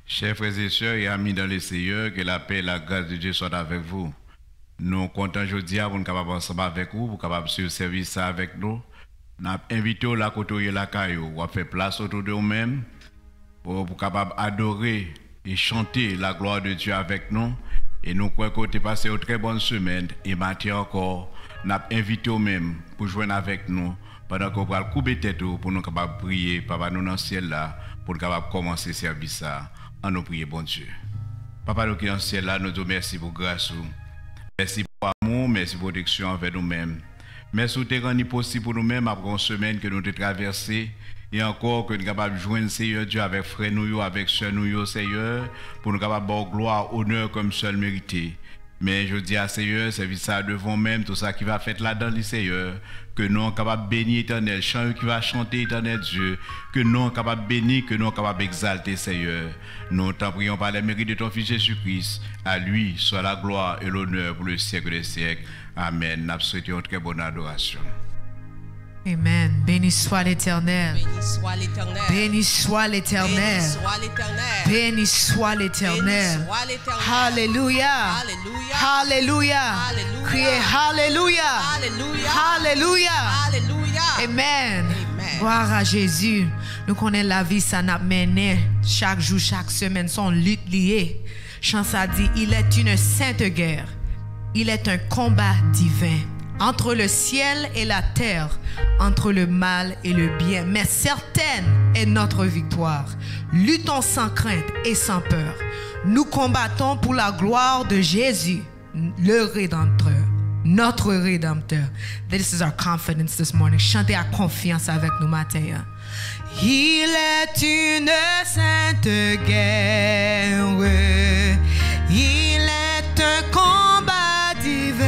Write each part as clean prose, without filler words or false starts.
Chers frères et sœurs et amis dans le Seigneur, que la paix et la grâce de Dieu soient avec vous. Nous sommes contents aujourd'hui pour nous capables ensemble avec vous, pour capables suivre le service avec nous. Nous avons invité la côté la caillou, pour faire place autour de nous-mêmes, pour capables adorer et chanter la gloire de Dieu avec nous. Et nous croyons que vous passé une très bonne semaine et maintenant encore, nous avons invité nous-mêmes pour joindre avec nous pendant qu'on va couper tête pour nous capables prier, Papa nous dans le ciel là, pour nous capables commencer ce service là. En nous prier, bon Dieu. Papa, nous qui dans le ciel là, nous te remercions pour grâce. Merci pour amour, merci pour protection envers nous-mêmes. Merci pour te rendre possible pour nous-mêmes après une semaine que nous avons traversée. Et encore que nous sommes capables de joindre Seigneur Dieu avec frères nous, avec soeurs nous, Seigneur, pour nous capables de gloire, honneur comme seul mérité. Mais je dis à Seigneur, service ça devant même, tout ça qui va faire là-dedans, le Seigneur, que nous sommes capables de bénir éternel, chant qui va chanter éternel Dieu, que nous sommes capables de bénir, que nous sommes capables d'exalter Seigneur. Nous t'en prions par les mérites de ton Fils Jésus-Christ. À lui soit la gloire et l'honneur pour le siècle des siècles. Amen. Nous souhaitons une très bonne adoration. Amen. Béni soit l'Éternel. Béni soit l'Éternel. Béni soit l'Éternel. Béni soit l'Éternel. Alléluia. Alléluia. Criez Alléluia. Alléluia. Amen. Gloire à Jésus. Nous connaissons la vie, ça n'a mené chaque jour, chaque semaine, son lutte liée. Chant a dit, il est une sainte guerre. Il est un combat divin. Entre le ciel et la terre, entre le mal et le bien. Mais certaine est notre victoire. Luttons sans crainte et sans peur. Nous combattons pour la gloire de Jésus, le Rédempteur, notre Rédempteur. This is our confidence this morning. Chantez à confiance avec nous matin. Il est une sainte guerre. Il est un combat divin.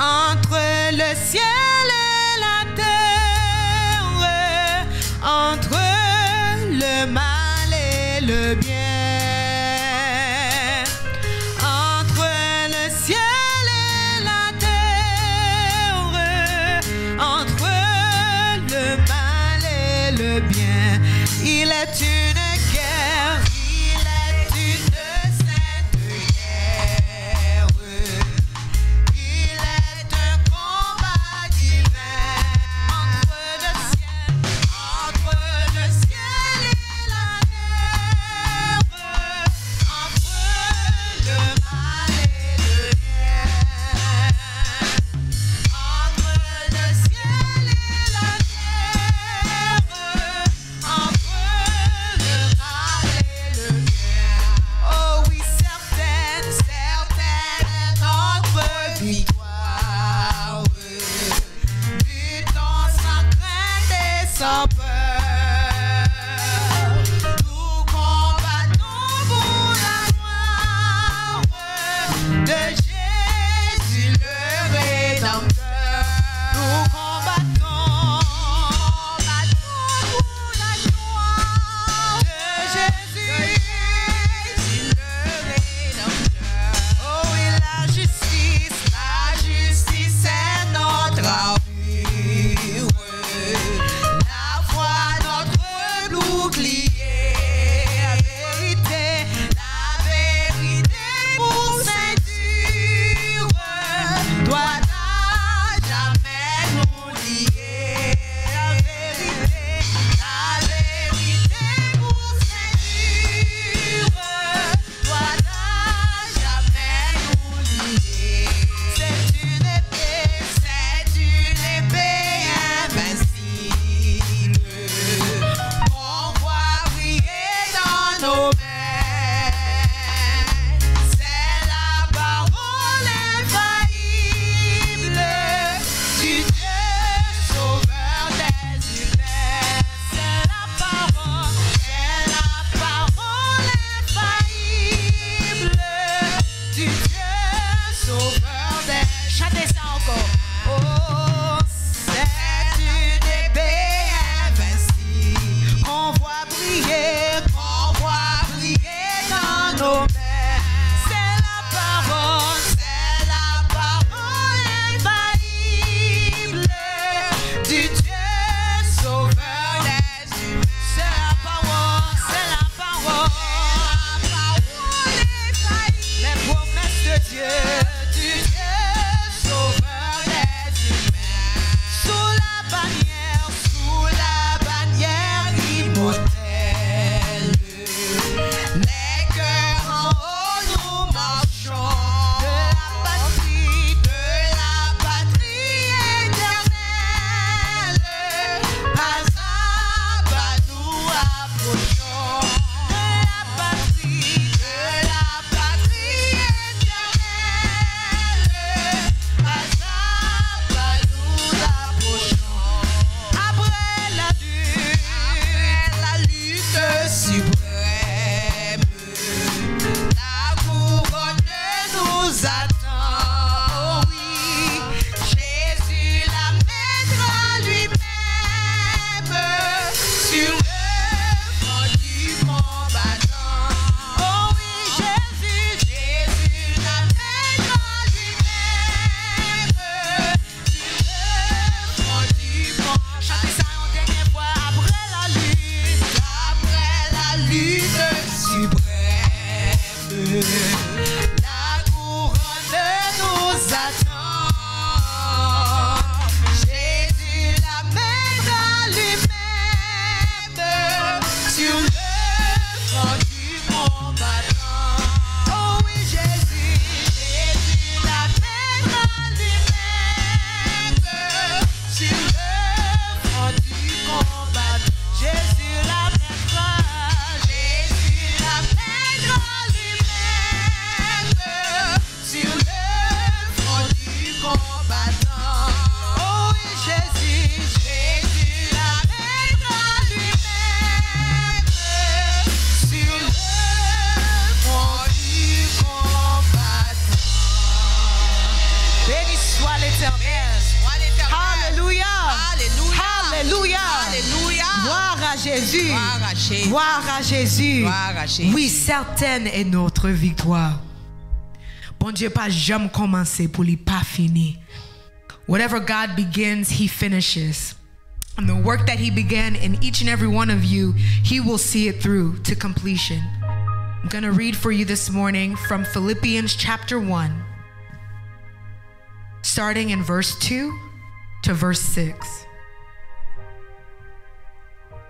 Entre le ciel et la terre, entre le mal et le bien, entre le ciel et la terre, entre le mal et le bien, il est une guerre, il est une sainte guerre. Entre Gloire à Jésus. Gloire à Jésus. Gloire à Jésus. Gloire à Jésus. Oui, certaine est notre victoire. Bon Dieu pas jamais commencé pour lui pas fini. Whatever God begins, he finishes. And the work that he began in each and every one of you, he will see it through to completion. I'm going to read for you this morning from Philippians chapter 1, starting in verse 2 to verse 6.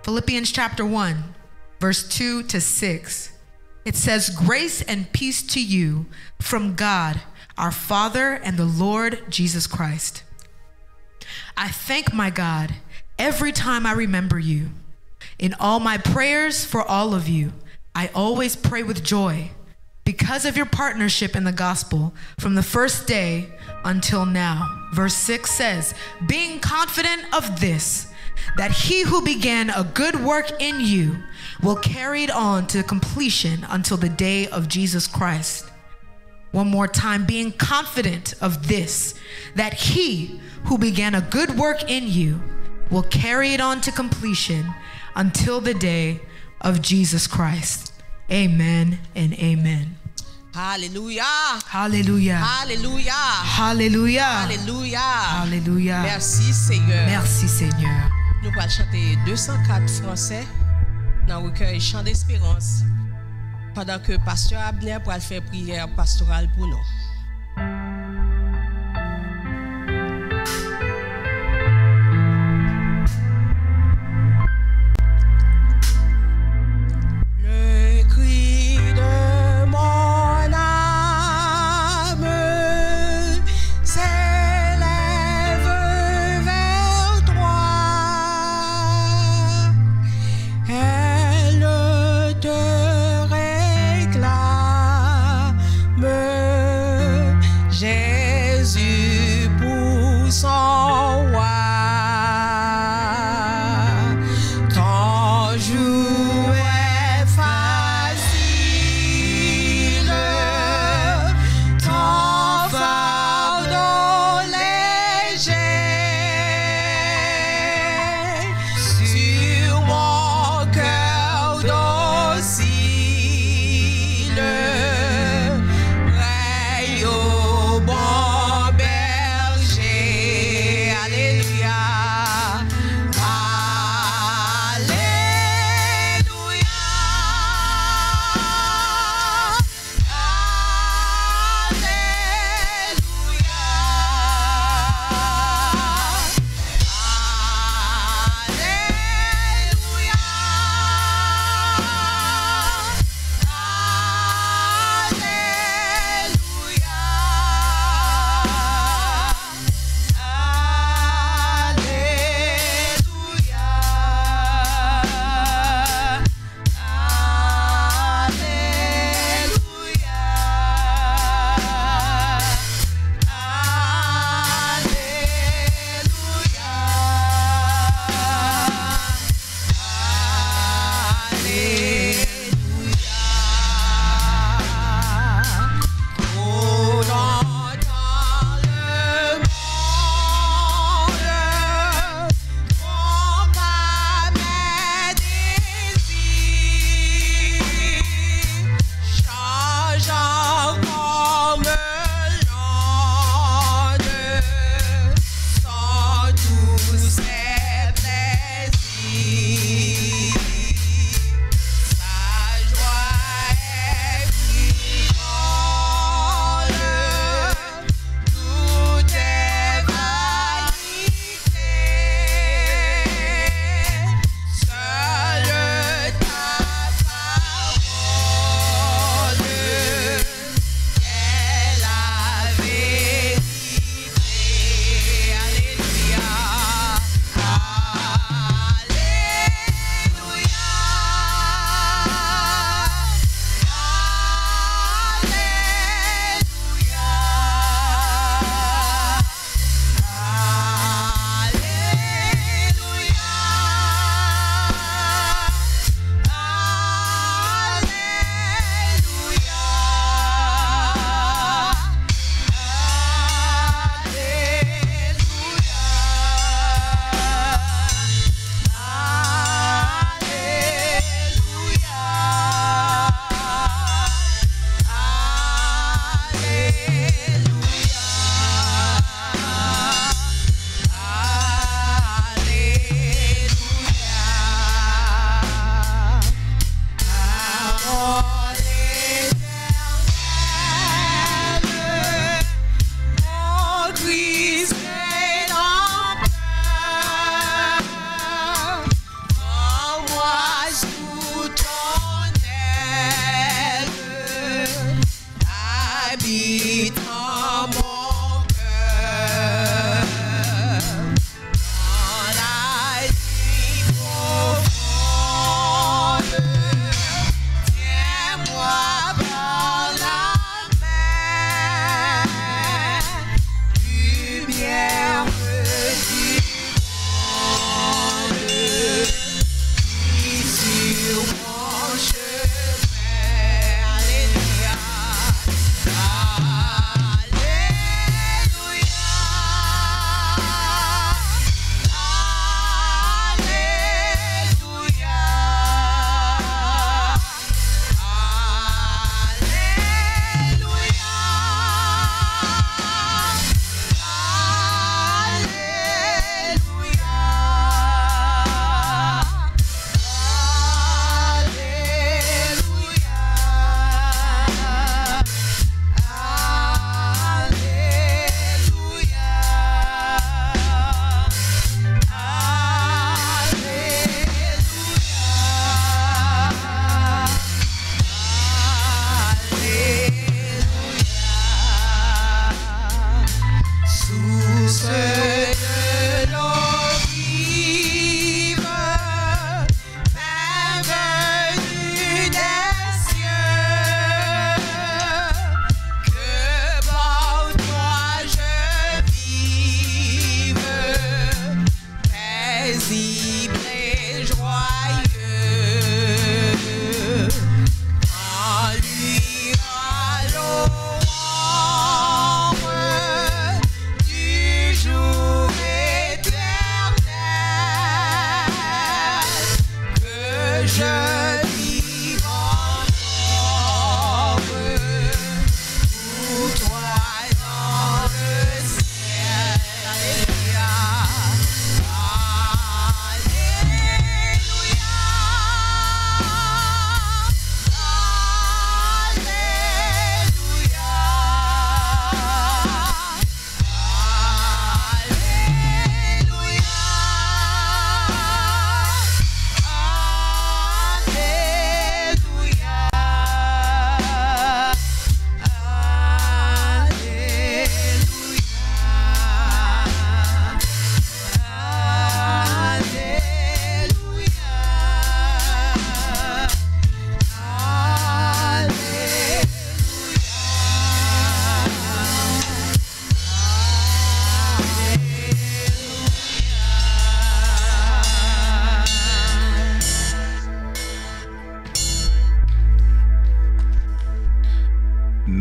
Philippians chapter 1, verse 2 to 6. It says, "Grace and peace to you from God, our Father and the Lord Jesus Christ. I thank my God every time I remember you. In all my prayers for all of you, I always pray with joy because of your partnership in the gospel from the first day until now." Verse 6 says, "Being confident of this, that he who began a good work in you will carry it on to completion until the day of Jesus Christ." One more time, being confident of this, that he who began a good work in you will carry it on to completion until the day of Jesus Christ. Amen and amen. Alléluia. Hallelujah. Alléluia. Hallelujah. Alléluia. Hallelujah. Merci Seigneur. Merci Seigneur. Nous allons chanter 204 français dans le recueil Chant d'espérance pendant que pasteur Abner pourra faire prière pastorale pour nous. Le cri de mon âme s'élève vers toi. Elle te réclame.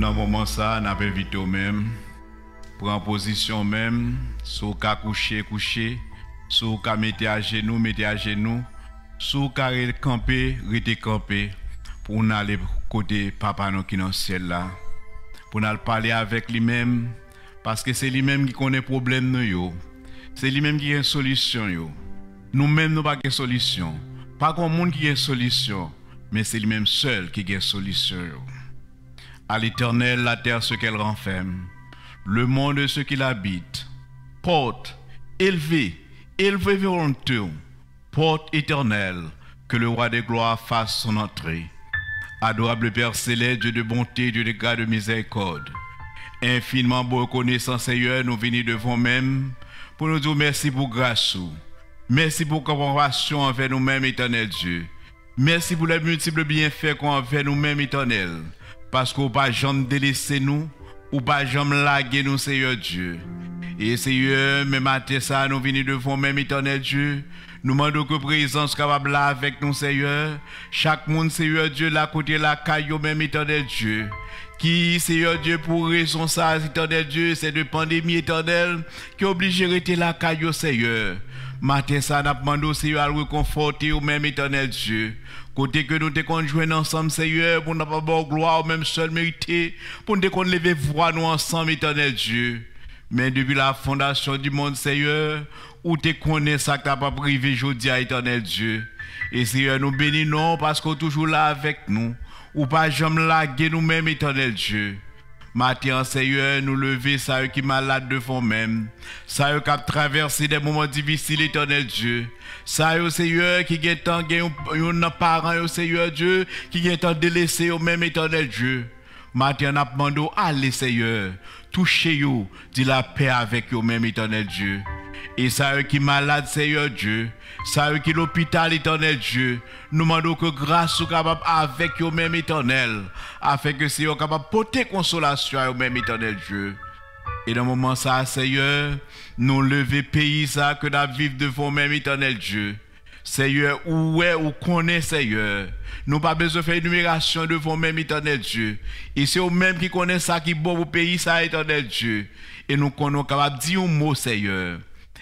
dans le moment ça, n'a pas invité même. Prends position même. Sous qu'à coucher, sous qu'à mettre à genoux, sous qu'à camper, pour nous aller côté papa nous qui dans le ciel là. Pour nous parler avec lui-même. Parce que c'est lui-même qui connaît le problème nous. C'est lui-même qui a une solution. Nous-mêmes, nous n'avons pas de solution. Pas comme monde qui a une solution, mais c'est lui-même seul qui a une solution. À l'Éternel, la terre ce qu'elle renferme, le monde ce qu'il habite, porte, élevée volonté, porte éternelle, que le roi des gloires fasse son entrée. Adorable Père céleste, Dieu de bonté, Dieu de grâce, de miséricorde, infiniment beau reconnaissant Seigneur, nous venons devant même pour nous dire merci pour grâce. Merci pour compassion envers nous-mêmes, éternel Dieu. Merci pour les multiples bienfaits qu'on a envers nous-mêmes, éternel. Parce qu'on ne peut pas jamais délaisser nous, ou ne peut pas jamais laguer nous, Seigneur Dieu. Et Seigneur, même matin ça, nous venons devant même, éternel Dieu. Nous demandons que présence capable là avec nous, Seigneur. Chaque monde, Seigneur Dieu, là côté la caillou, même, éternel Dieu. Qui, Seigneur Dieu, pour raison ça, éternel Dieu, c'est de pandémie éternelle qui oblige de rester la caillou, Seigneur. Matin ça, nous demandons, Seigneur, à le réconforter au même éternel Dieu. Côté que nous te conjoignons ensemble, Seigneur, pour ne pas avoir gloire, même seul mérité, pour nous te lever voix nous ensemble, éternel Dieu. Mais depuis la fondation du monde, Seigneur, où te connais ça que tu n'as pas privé aujourd'hui à éternel Dieu. Et Seigneur, nous bénissons parce qu'on est toujours là avec nous. Ou pas jamais laguer nous-mêmes, éternel Dieu. Matin, Seigneur, nous lever, ça qui malade devant même. Ça qui a traversé des moments difficiles, éternel Dieu. Ça Seigneur, qui est tant un parent, Seigneur Dieu, qui est tant délaissé au même éternel Dieu. Matin, nous demandons, allez, Seigneur, touchez-vous, dis la paix avec vous, même éternel Dieu. Et ça qui est malade, Seigneur Dieu. Ça qui est l'hôpital, éternel Dieu. Nous demandons que grâce soit capable avec vous, même éternel. Afin que Seigneur capable de porter consolation à vous, même éternel Dieu. Et dans le moment ça, Seigneur, nous lever pays ça que nous vivons devant même éternel Dieu. Seigneur, où est, où connaît, Seigneur. Nous pas besoin de faire énumération devant même éternel Dieu. Et c'est eux-mêmes qui connaissent ça qui est bon pour pays ça, éternel Dieu. Et nous sommes capables de dire un mot, Seigneur.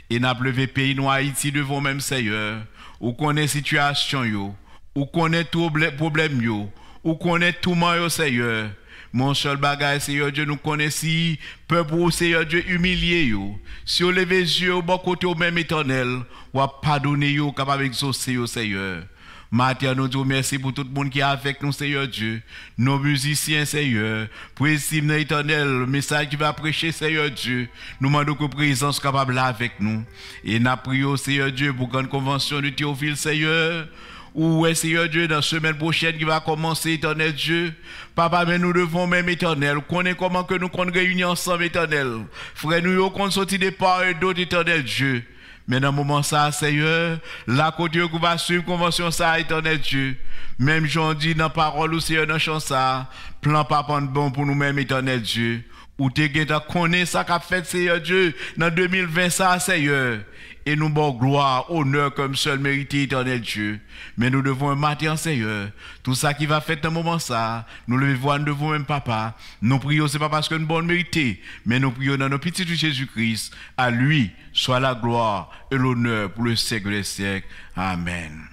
Et nous levé pays nous Haïti devant même, Seigneur. Où connaît situation, yo. Où connaît tout problème, yo. Où connaît tout mal, Seigneur. Mon seul bagage, Seigneur Dieu, nous connaissons, peuple, Seigneur Dieu, humilié, yo. Si on lève les yeux au bon côté au même éternel, ou à pardonner, yo, capable d'exaucer, yo, Seigneur. Matin, nous disons merci pour tout le monde qui est avec nous, Seigneur Dieu. Nos musiciens, Seigneur. Précime l'éternel, le message qui va prêcher, Seigneur Dieu. Nous demandons que présence capable là avec nous. Et nous prions, Seigneur Dieu, pour grande convention de Théophile, Seigneur. Où est, Seigneur Dieu, dans la semaine prochaine qui va commencer, éternel Dieu. Papa, mais nous devons même, éternel. Connais comment que nous qu'on réunir ensemble, éternel. Frère, nous qu'on sortit des parts et d'autres, éternel Dieu. Mais dans le moment ça, Seigneur, la côté qui va suivre convention ça, éternel Dieu. Même j'en dis dans la parole ou Seigneur, dans le chant ça, plan papa bon pour nous-mêmes, éternel Dieu. Ou t'es connais ça qu'a fait, Seigneur Dieu, dans 2020 ça, Seigneur. Et nous bon gloire, honneur comme seul mérité, éternel Dieu. Mais nous devons un matin, Seigneur. Tout ça qui va faire dans un moment ça, nous le voyons devant même papa. Nous prions, c'est pas parce que nous bon mérité, mais nous prions dans nos petits de Jésus-Christ. À lui soit la gloire et l'honneur pour le siècle des siècles. Amen.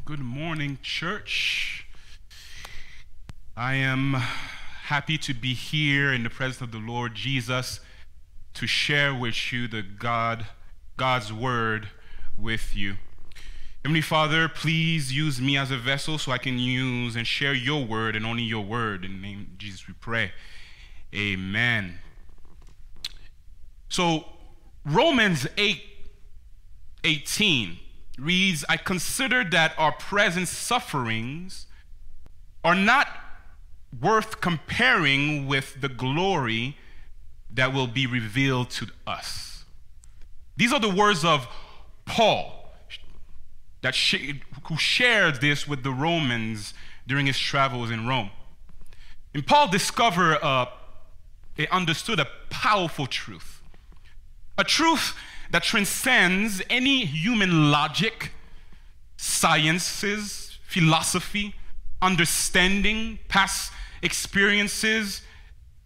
Good morning, church. I am happy to be here in the presence of the Lord Jesus to share with you God's word with you. Heavenly Father, please use me as a vessel so I can use and share your word and only your word. In the name of Jesus we pray. Amen. So Romans 8:18 reads, I consider that our present sufferings are not worth comparing with the glory that will be revealed to us. These are the words of Paul, who shared this with the Romans during his travels in Rome. And Paul understood a powerful truth, a truth that transcends any human logic, sciences, philosophy, understanding, past experiences,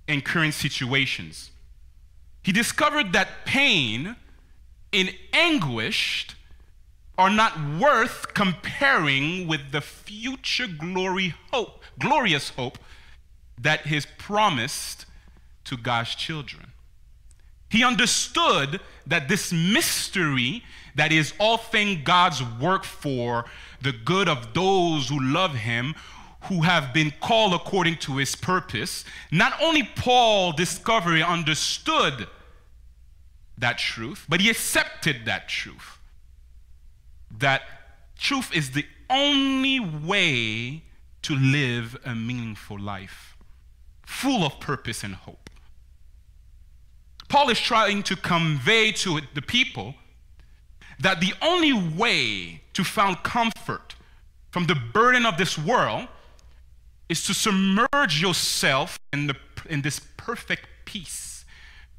and current situations. He discovered that pain and anguish are not worth comparing with the future glorious hope that is promised to God's children. He understood that this mystery, that is all things God's work for the good of those who love him, who have been called according to his purpose. Not only Paul discovered and understood that truth, but he accepted that truth. That truth is the only way to live a meaningful life, full of purpose and hope. Paul is trying to convey to the people that the only way to find comfort from the burden of this world is to submerge yourself in this perfect peace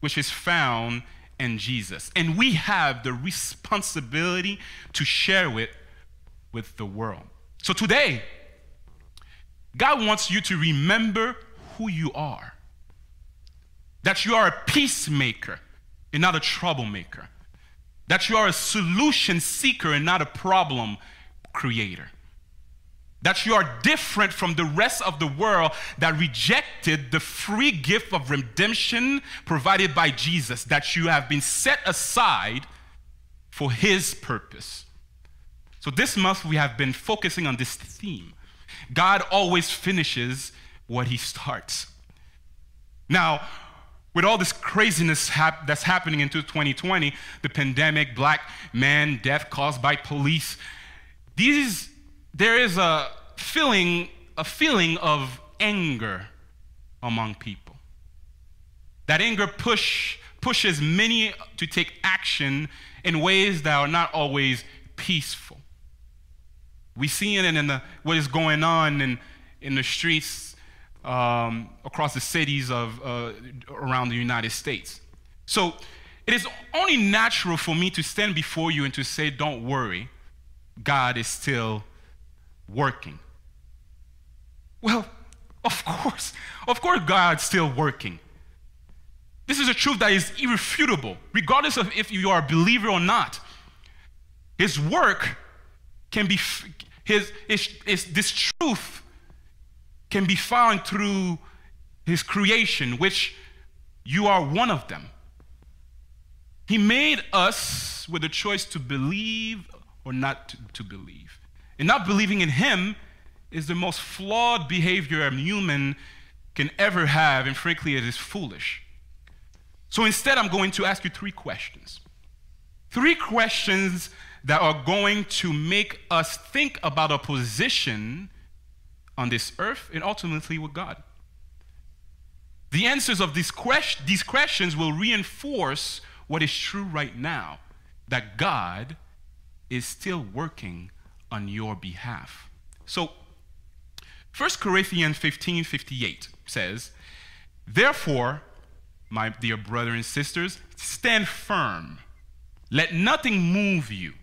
which is found in Jesus. And we have the responsibility to share it with the world. So today, God wants you to remember who you are. That you are a peacemaker and not a troublemaker. That you are a solution seeker and not a problem creator. That you are different from the rest of the world that rejected the free gift of redemption provided by Jesus. That you have been set aside for his purpose. So this month we have been focusing on this theme. God always finishes what he starts. Now, with all this craziness that's happening into 2020, the pandemic, black man death caused by police, there is a feeling of anger among people. That anger pushes many to take action in ways that are not always peaceful. We see it in what is going on in the streets across the cities around the United States. So it is only natural for me to stand before you and to say, don't worry, God is still working. Well, of course God's still working. This is a truth that is irrefutable, regardless of if you are a believer or not. His work can be, this truth can be found through his creation, which you are one of them. He made us with a choice to believe or not to believe. And not believing in him is the most flawed behavior a human can ever have, and frankly, it is foolish. So instead, I'm going to ask you three questions. Three questions that are going to make us think about our position on this earth and ultimately with God. The answers of these questions will reinforce what is true right now, that God is still working on your behalf. So 1 Corinthians 15:58 says, "Therefore, my dear brothers and sisters, stand firm. Let nothing move you.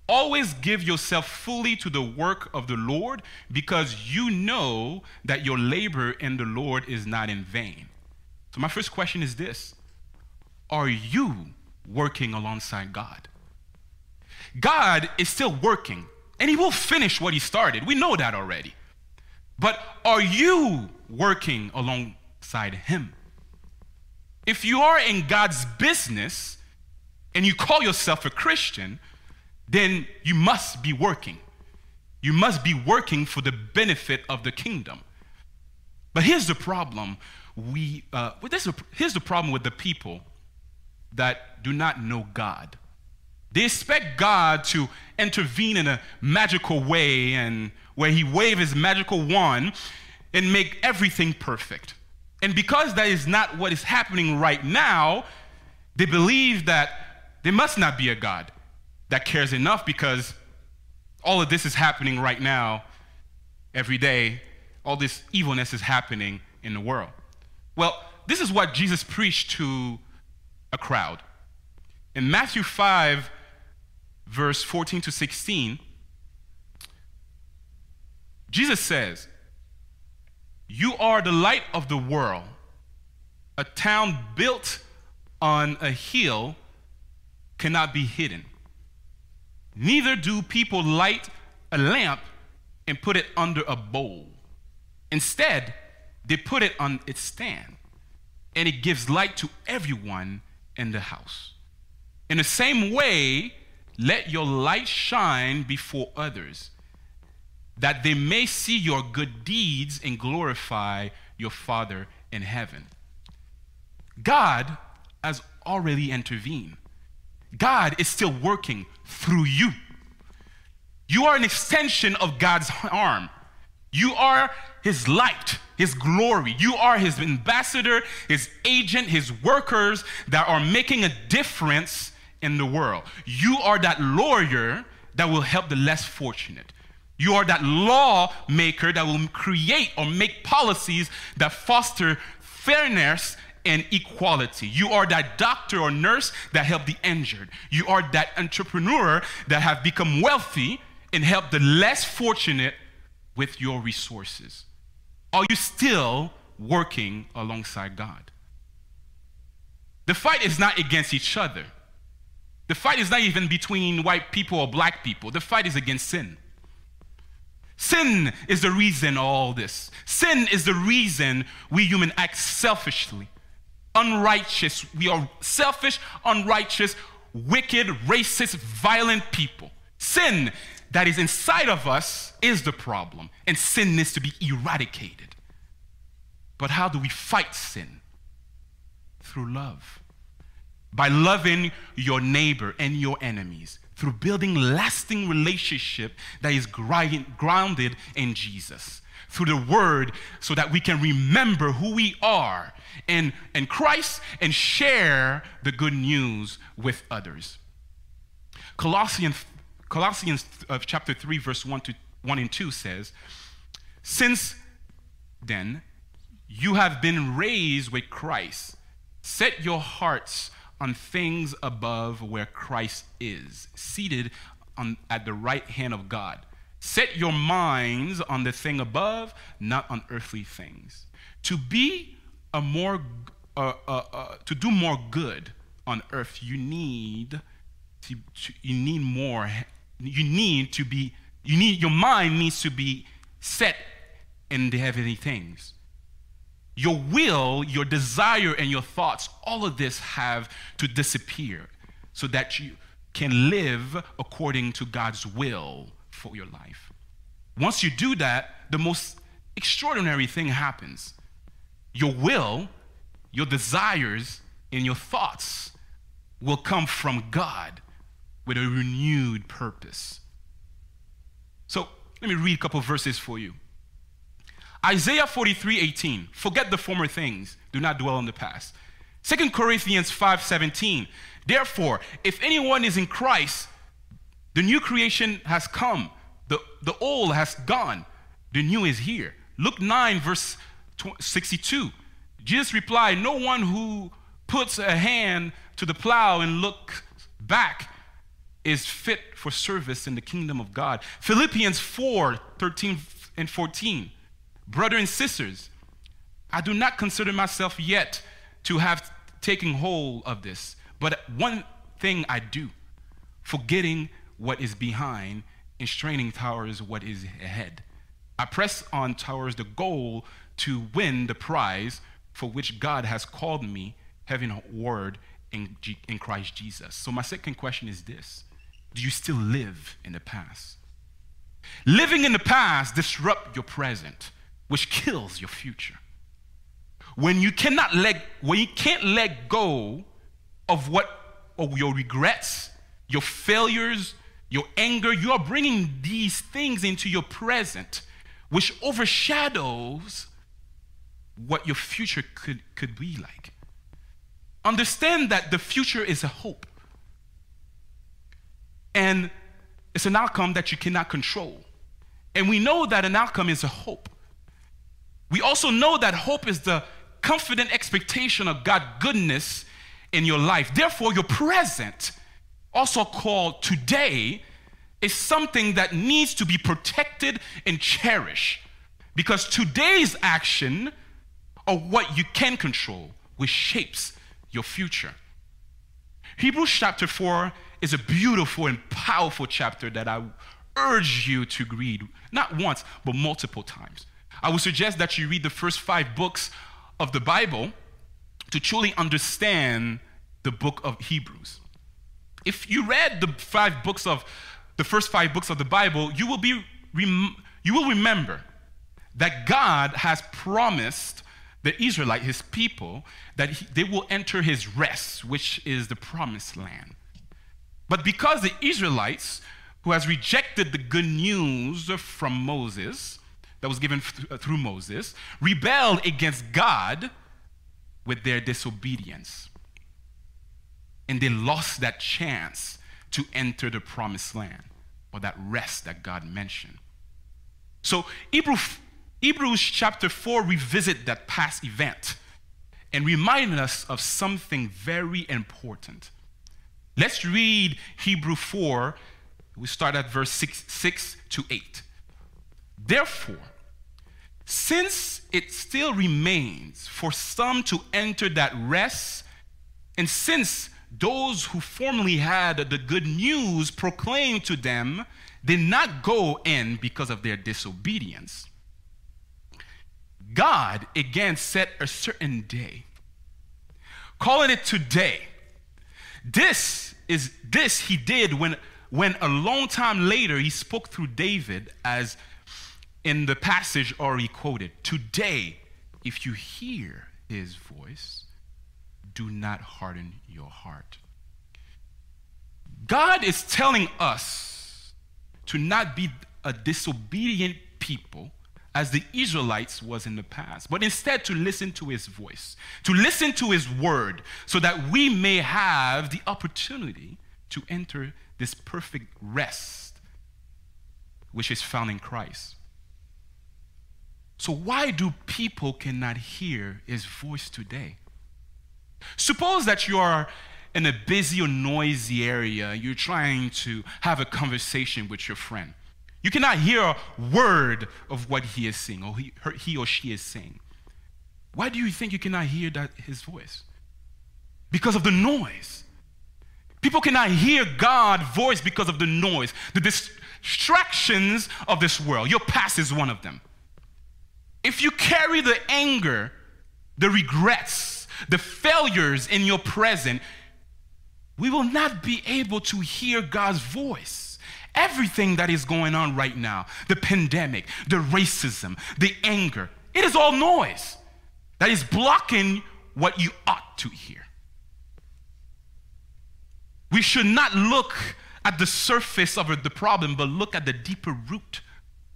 Always give yourself fully to the work of the Lord, because you know that your labor in the Lord is not in vain." So my first question is this: are you working alongside God? God is still working, and he will finish what he started. We know that already. But are you working alongside him? If you are in God's business and you call yourself a Christian, then you must be working. You must be working for the benefit of the kingdom. But here's the problem. Here's the problem with the people that do not know God. They expect God to intervene in a magical way, and where he waves his magical wand and make everything perfect. And because that is not what is happening right now, they believe that there must not be a God that cares enough, because all of this is happening right now, every day. All this evilness is happening in the world. Well, this is what Jesus preached to a crowd. In Matthew 5, verse 14 to 16, Jesus says, "You are the light of the world. A town built on a hill cannot be hidden. Neither do people light a lamp and put it under a bowl. Instead, they put it on its stand, and it gives light to everyone in the house. In the same way, let your light shine before others, that they may see your good deeds and glorify your Father in heaven." God has already intervened. God is still working through you. You are an extension of God's arm. You are his light, his glory. You are his ambassador, his agent, his workers that are making a difference in the world. You are that lawyer that will help the less fortunate. You are that lawmaker that will create or make policies that foster fairness and equality. You are that doctor or nurse that help the injured. You are that entrepreneur that have become wealthy and help the less fortunate with your resources. Are you still working alongside God? The fight is not against each other. The fight is not even between white people or black people. The fight is against sin. Sin is the reason all this. Sin is the reason we humans act selfishly, unrighteous. We are selfish, unrighteous, wicked, racist, violent people. Sin that is inside of us is the problem, and sin needs to be eradicated. But how do we fight sin? Through love. By loving your neighbor and your enemies, through building lasting relationship that is grounded in Jesus, through the word, so that we can remember who we are in Christ and share the good news with others. Colossians chapter 3, verse 1 and 2 says, "Since then you have been raised with Christ, set your hearts on things above, where Christ is, seated at the right hand of God. Set your minds on the thing above, not on earthly things. To do more good on earth, your mind needs to be set in the heavenly things. Your will, your desire, and your thoughts, all of this have to disappear so that you can live according to God's will for your life. Once you do that, the most extraordinary thing happens. Your will, your desires, and your thoughts will come from God with a renewed purpose. So let me read a couple verses for you. Isaiah 43:18, "Forget the former things, do not dwell on the past." 2 Corinthians 5:17, "Therefore, if anyone is in Christ, the new creation has come, the old has gone, the new is here." Luke 9, verse 62, Jesus replied, "No one who puts a hand to the plow and looks back is fit for service in the kingdom of God." Philippians 4:13 and 14, "Brothers and sisters, I do not consider myself yet to have taken hold of this, but one thing I do, forgetting what is behind and straining towards what is ahead. I press on towards the goal to win the prize for which God has called me, having a word in Christ Jesus." So my second question is this: do you still live in the past? Living in the past disrupts your present, which kills your future. When you can't let go of your regrets, your failures, your anger, you are bringing these things into your present, which overshadows what your future could be like. Understand that the future is a hope. And it's an outcome that you cannot control. And we know that an outcome is a hope. We also know that hope is the confident expectation of God's goodness in your life. Therefore, your present, also called today, is something that needs to be protected and cherished. Because today's action, or what you can control, which shapes your future. Hebrews chapter 4 is a beautiful and powerful chapter that I urge you to read, not once, but multiple times. I would suggest that you read the first 5 books of the Bible to truly understand the book of Hebrews. If you read the first 5 books of the Bible, you will remember that God has promised the Israelites, his people, that they will enter his rest, which is the promised land. But because the Israelites, who has rejected the good news from Moses, that was given through Moses, rebelled against God with their disobedience. And they lost that chance to enter the promised land, or that rest that God mentioned. So Hebrews chapter 4 revisit that past event and remind us of something very important. Let's read Hebrews 4. We start at verse 6 to 8. Therefore, since it still remains for some to enter that rest, and since those who formerly had the good news proclaimed to them did not go in because of their disobedience, God again set a certain day, calling it today. This he did when a long time later he spoke through David, as in the passage already quoted. Today, if you hear his voice, do not harden your heart. God is telling us to not be a disobedient people as the Israelites was in the past, but instead to listen to his voice, to listen to his word, so that we may have the opportunity to enter this perfect rest, which is found in Christ. So why do people cannot hear his voice today? Suppose that you are in a busy or noisy area, you're trying to have a conversation with your friend. You cannot hear a word of what he is saying, or he or she is saying. Why do you think you cannot hear his voice? Because of the noise. People cannot hear God's voice because of the noise, the distractions of this world. Your past is one of them. If you carry the anger, the regrets, the failures in your present, we will not be able to hear God's voice. Everything that is going on right now, the pandemic, the racism, the anger, it is all noise that is blocking what you ought to hear. We should not look at the surface of the problem, but look at the deeper root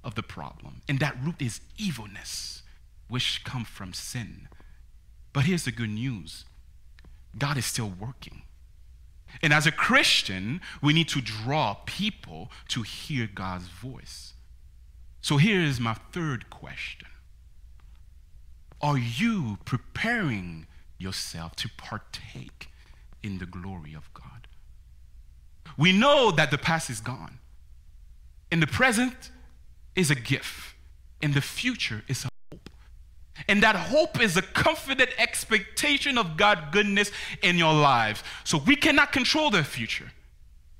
of the problem. And that root is evilness, which comes from sin. But here's the good news. God is still working. And as a Christian, we need to draw people to hear God's voice. So here is my third question. Are you preparing yourself to partake in the glory of God? We know that the past is gone. And the present is a gift. And the future is a hope. And that hope is a confident expectation of God's goodness in your lives. So we cannot control the future,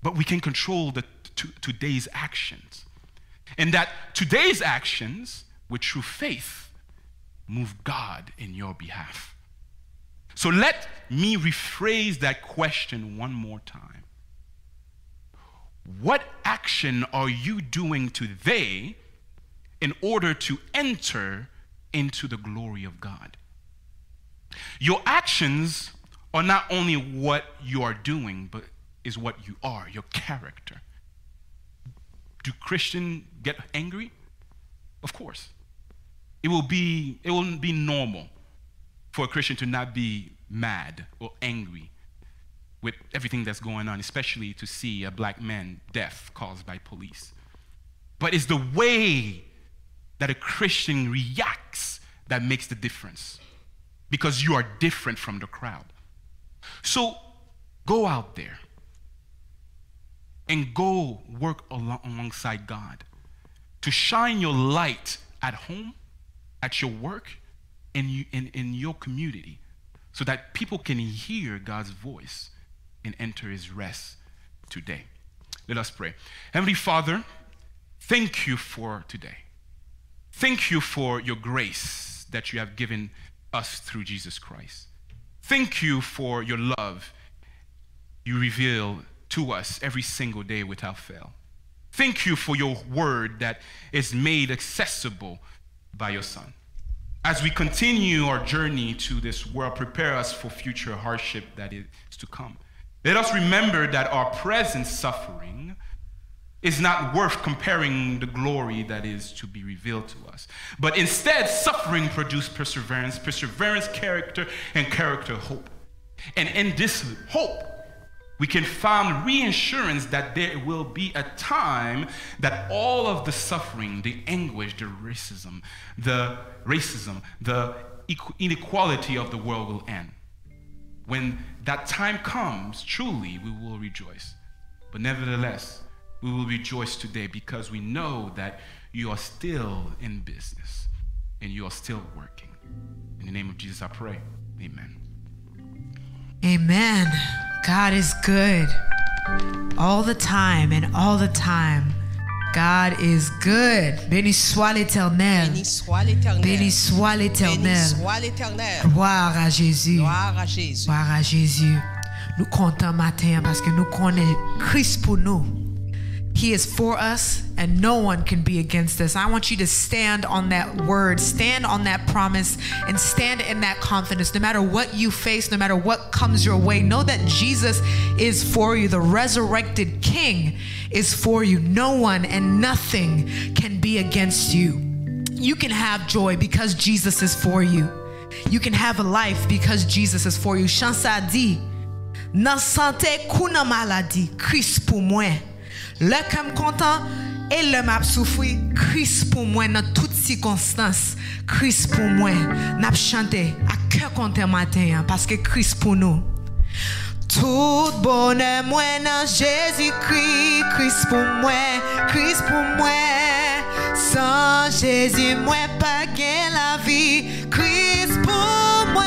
but we can control today's actions. And that today's actions, with true faith, move God in your behalf. So let me rephrase that question one more time. What action are you doing today in order to enter into the glory of God? Your actions are not only what you are doing, but is what you are, your character. Do Christians get angry? Of course. it won't be normal for a Christian to not be mad or angry with everything that's going on, especially to see a black man death caused by police. But it's the way that a Christian reacts that makes the difference, because you are different from the crowd. So go out there and go work alongside God to shine your light at home, at your work, in your community, so that people can hear God's voice and enter his rest today. Let us pray. Heavenly Father, thank you for today. Thank you for your grace that you have given us through Jesus Christ. Thank you for your love you reveal to us every single day without fail. Thank you for your word that is made accessible by your Son. As we continue our journey to this world, prepare us for future hardship that is to come. Let us remember that our present suffering is not worth comparing the glory that is to be revealed to us. But instead, suffering produces perseverance, perseverance, character, and character, hope. And in this hope, we can find reassurance that there will be a time that all of the suffering, the anguish, the racism, the inequality of the world will end. When that time comes, truly we will rejoice. But nevertheless, we will rejoice today because we know that you are still in business and you are still working. In the name of Jesus, I pray. Amen. Amen. God is good all the time, and all the time God is good. Béni soit l'Éternel. Béni soit l'Éternel. Béni soit l'Éternel. Béni soit l'Éternel. Gloire à Jésus. Gloire à Jésus. Gloire à Jésus. Nous comptons matin parce que nous connaissons Christ pour nous. He is for us and no one can be against us. I want you to stand on that word, stand on that promise, and stand in that confidence. No matter what you face, no matter what comes your way, know that Jesus is for you. The resurrected King is for you. No one and nothing can be against you. You can have joy because Jesus is for you. You can have a life because Jesus is for you. Chansa dit, nan santé kou nan maladie, Christ pour moi. Le que me content et le m'a souffri, Christ pour moi dans toutes circonstances. Christ pour moi. N'a chanté à cœur content matin parce que Christ pour nous. Tout bonheur moi dans Jésus-Christ, Christ pour moi, Christ pour moi. Sans Jésus moi pas gain la vie. Christ pour moi.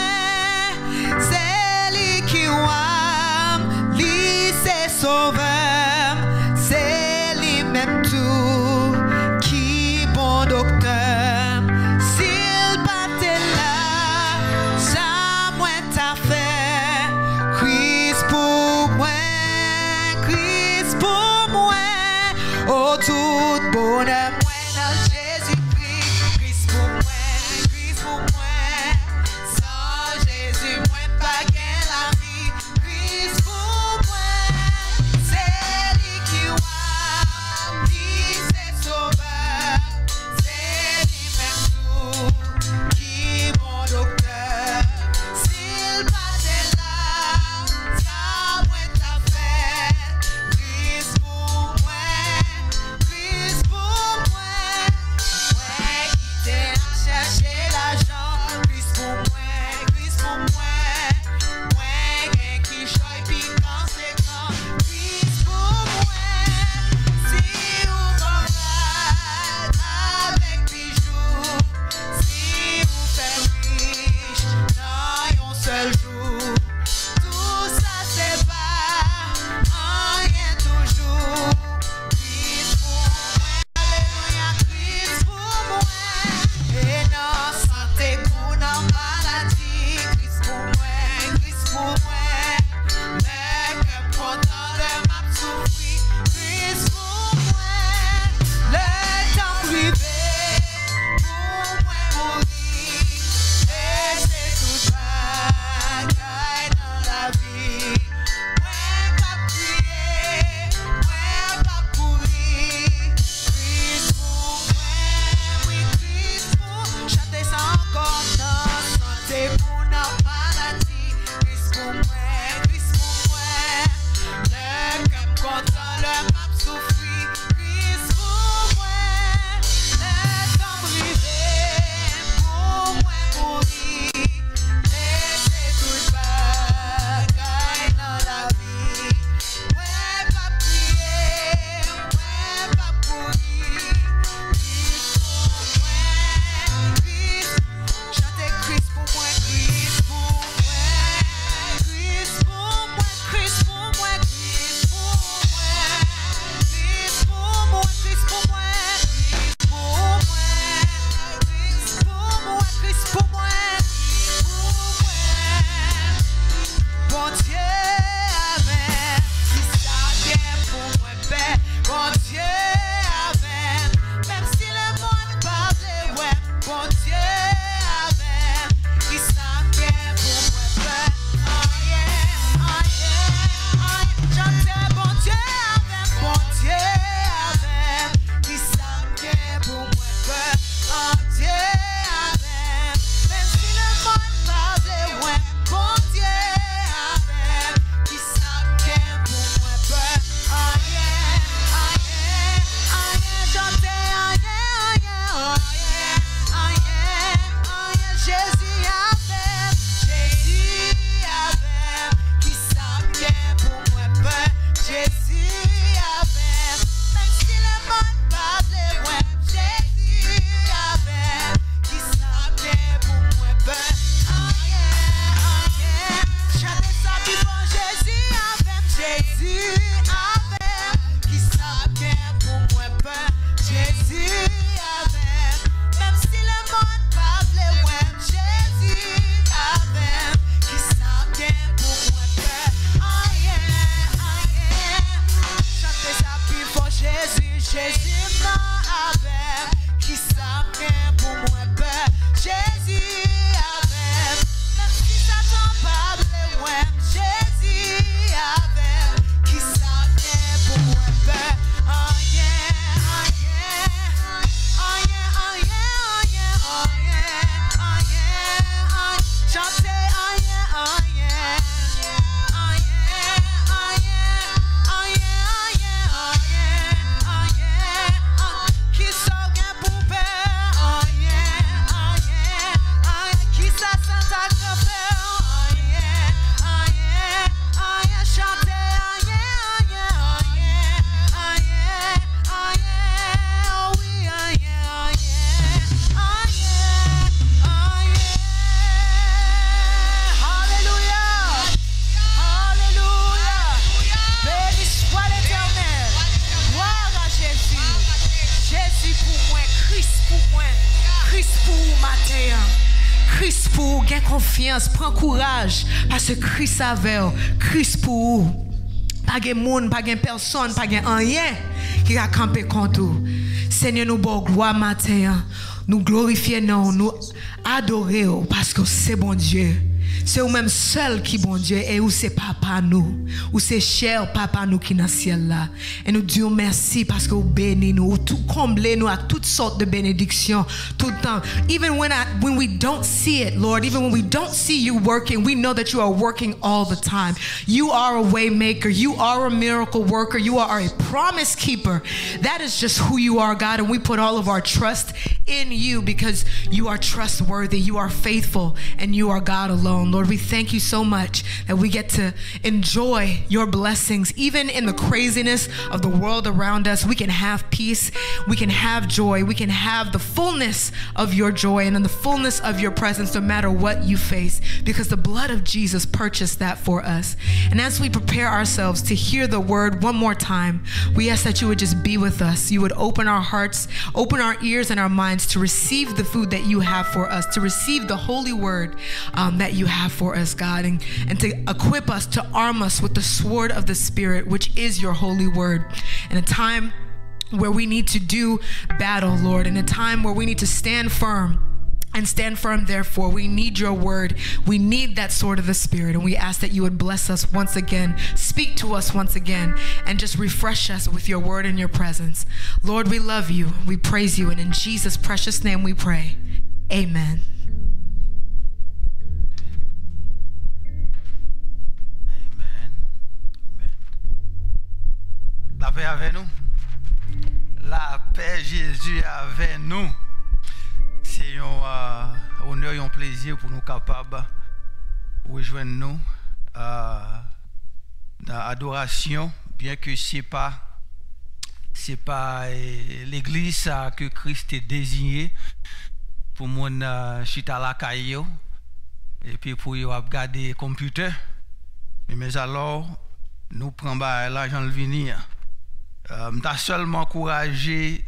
C'est lui qui aime, lui c'est sauveur. C'est lui-même tout qui bon docteur. S'il battait là, ça moi t'a fait. Christ pour moi, Christ pour moi. Oh tout bonheur moi dans Jésus-Christ. Christ pour moi, Christ pour moi. pour matin. Christ pour, gain confiance, prends courage. Parce que Christ avec, Christ pour. Pas de monde, pas de personne, pas de rien qui a campé contre vous. Seigneur, nous bon gloire matin. Nous glorifions, nous adorons parce que c'est bon Dieu. C'est vous-même seul qui bon Dieu et où c'est papa nous, où c'est cher papa nous qui dans le ciel là. Et nous disons merci parce que vous bénissez nous, tout comblez nous à toutes sortes de bénédictions tout le temps. Even when we don't see it, Lord, even when we don't see you working, we know that you are working all the time. You are a way maker, you are a miracle worker, you are a promise keeper. That is just who you are, God, and we put all of our trust in you because you are trustworthy, you are faithful, and you are God alone. Lord, we thank you so much that we get to enjoy your blessings. Even in the craziness of the world around us, we can have peace, we can have joy, we can have the fullness of your joy and in the fullness of your presence no matter what you face, because the blood of Jesus purchased that for us. And as we prepare ourselves to hear the word one more time, we ask that you would just be with us. You would open our hearts, open our ears and our minds to receive the food that you have for us, to receive the holy word that you have for us, God, and to equip us, to arm us with the sword of the Spirit, which is your holy word. In a time where we need to do battle, Lord, in a time where we need to stand firm, and stand firm, therefore, we need your word. We need that sword of the Spirit. And we ask that you would bless us once again, speak to us once again, and just refresh us with your word and your presence. Lord, we love you. We praise you. And in Jesus' precious name we pray. Amen. La paix avec nous. La paix Jésus avec nous. C'est un honneur et un plaisir pour nous capables de rejoindre nous dans l'adoration, bien que c'est pas l'église que Christ est désigné pour mon chita la caillou et puis pour regarder le computer. Mais alors nous prenons l'argent de venir. M'ta seulement encouragé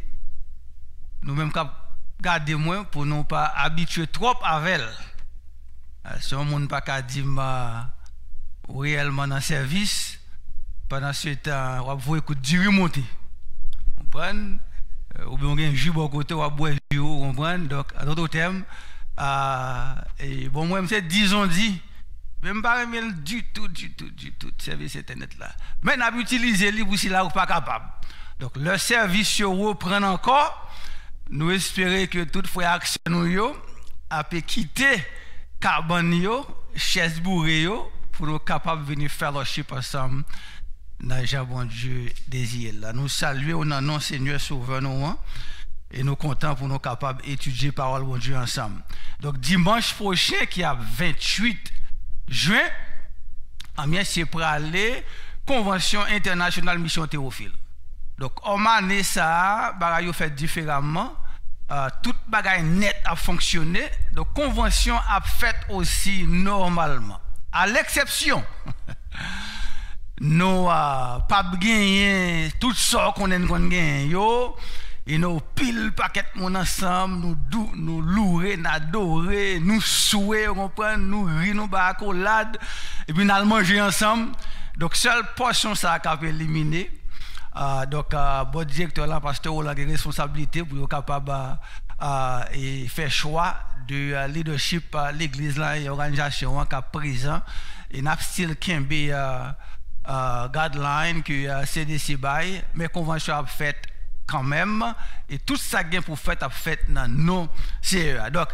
nous-mêmes garder moins pour nous pas habituer trop avec elle. Si on monde pas qu'à dire réellement dans service pendant ce temps on va écouter du remonter. Comprendre ou bien on gagne jus bon côté on boire jus comprendre donc en d'autres termes et bon moi c'est disons dit même pas aimer du tout service internet là mais n'a utiliser lui pour si là ou pas capable donc le service reprend encore nous espérons que tout frère action nous yo a pu quitter carbone yo chaise bourré yo pour nous capable venir fellowship ensemble dans Jean bon Dieu désir là nous saluons au nom Seigneur sauveur nous et nous contents pour nous capables étudier parole bon Dieu ensemble donc dimanche prochain qui a 28 juin, c'est pour aller Convention internationale mission Théophile. Donc, en année ça, bagaille fait différemment. Tout bagaille net a fonctionné. Donc, convention a fait aussi normalement. À l'exception, nous pas gagné tout ça qu'on a gagné yo. Et nous pile paquet mon ensemble, nous louer, nous adorer, nous souhaiter, nous rire, nous accolade et puis nous manger ensemble. Donc seule portion ça a été éliminée. Donc bon directeur là pasteur a une responsabilité pour être capable et faire choix de leadership l'église là et organisation qui est présent et n'a still kembe guideline que CDC bail mais convention a fait quand même et tout ça gain pour faire a fait dans nos CEA. Donc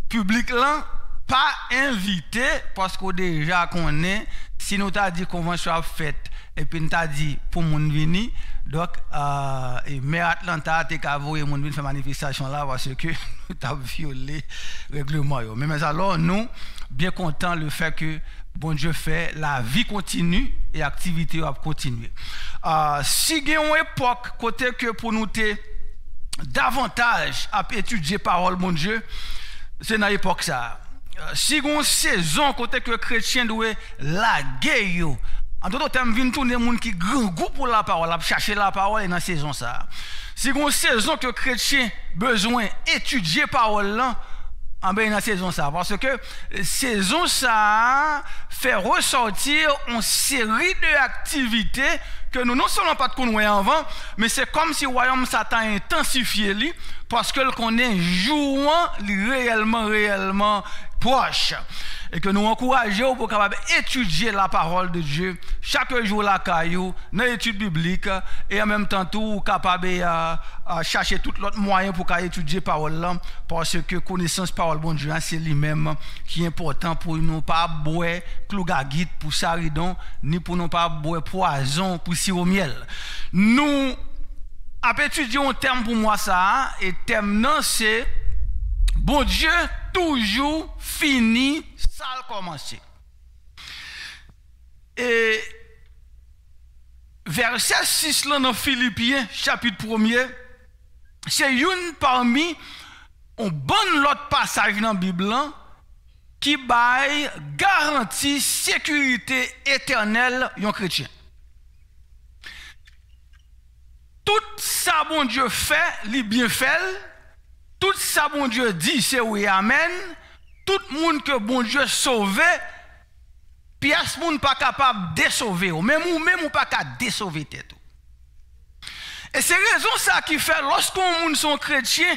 public là pas invité parce que déjà connaît si nous t'a dit convention a fait et puis nous t'a dit pour moun venir donc et maire Atlanta t'es qu'à voyer moun venir faire manifestation là parce que nous t'a violé règlement yo. Mais alors nous bien content le fait que bon Dieu fait la vie continue et activité va continuer. Si il y a une époque côté que pour nous davantage à étudier parole bon Dieu, c'est dans l'époque ça. Si il y a une saison côté que chrétien doit la guerre, en d'autres termes, vient tourner monde qui grand goût pour la parole, à chercher la parole dans saison ça. Si il y a une saison que chrétien besoin étudier parole là, en ben dans saison ça parce que saison ça fait ressortir une série d'activités que nous non seulement pas de connaître avant mais c'est comme si royaume Satan intensifié lui parce que le connaît jouant réellement proche et que nous encourageons pour capable étudier la parole de Dieu chaque jour la caillou dans l'étude biblique et en même temps tout capable chercher tout l'autre moyen pour étudier parole là parce que connaissance parole bon Dieu c'est lui-même qui est important pour nous pas boire clougagit pour saridon ni pour nous pas boire poison pour sirop miel nous avons étudié un terme pour moi ça et terme non c'est bon Dieu toujours fini ça a commencé. Et verset 6 là dans Philippiens chapitre 1er c'est une parmi un bon l'autre passage dans la Bible qui baille garantie sécurité éternelle un chrétien. Tout ça bon Dieu fait, li bien fait. Tout ça bon Dieu dit c'est oui amen. Tout le monde que bon Dieu sauve, pièce monde pas capable de sauver ou même ou pas capable de sauver tête. Et c'est raison ça qui fait lorsqu'on monde sont chrétien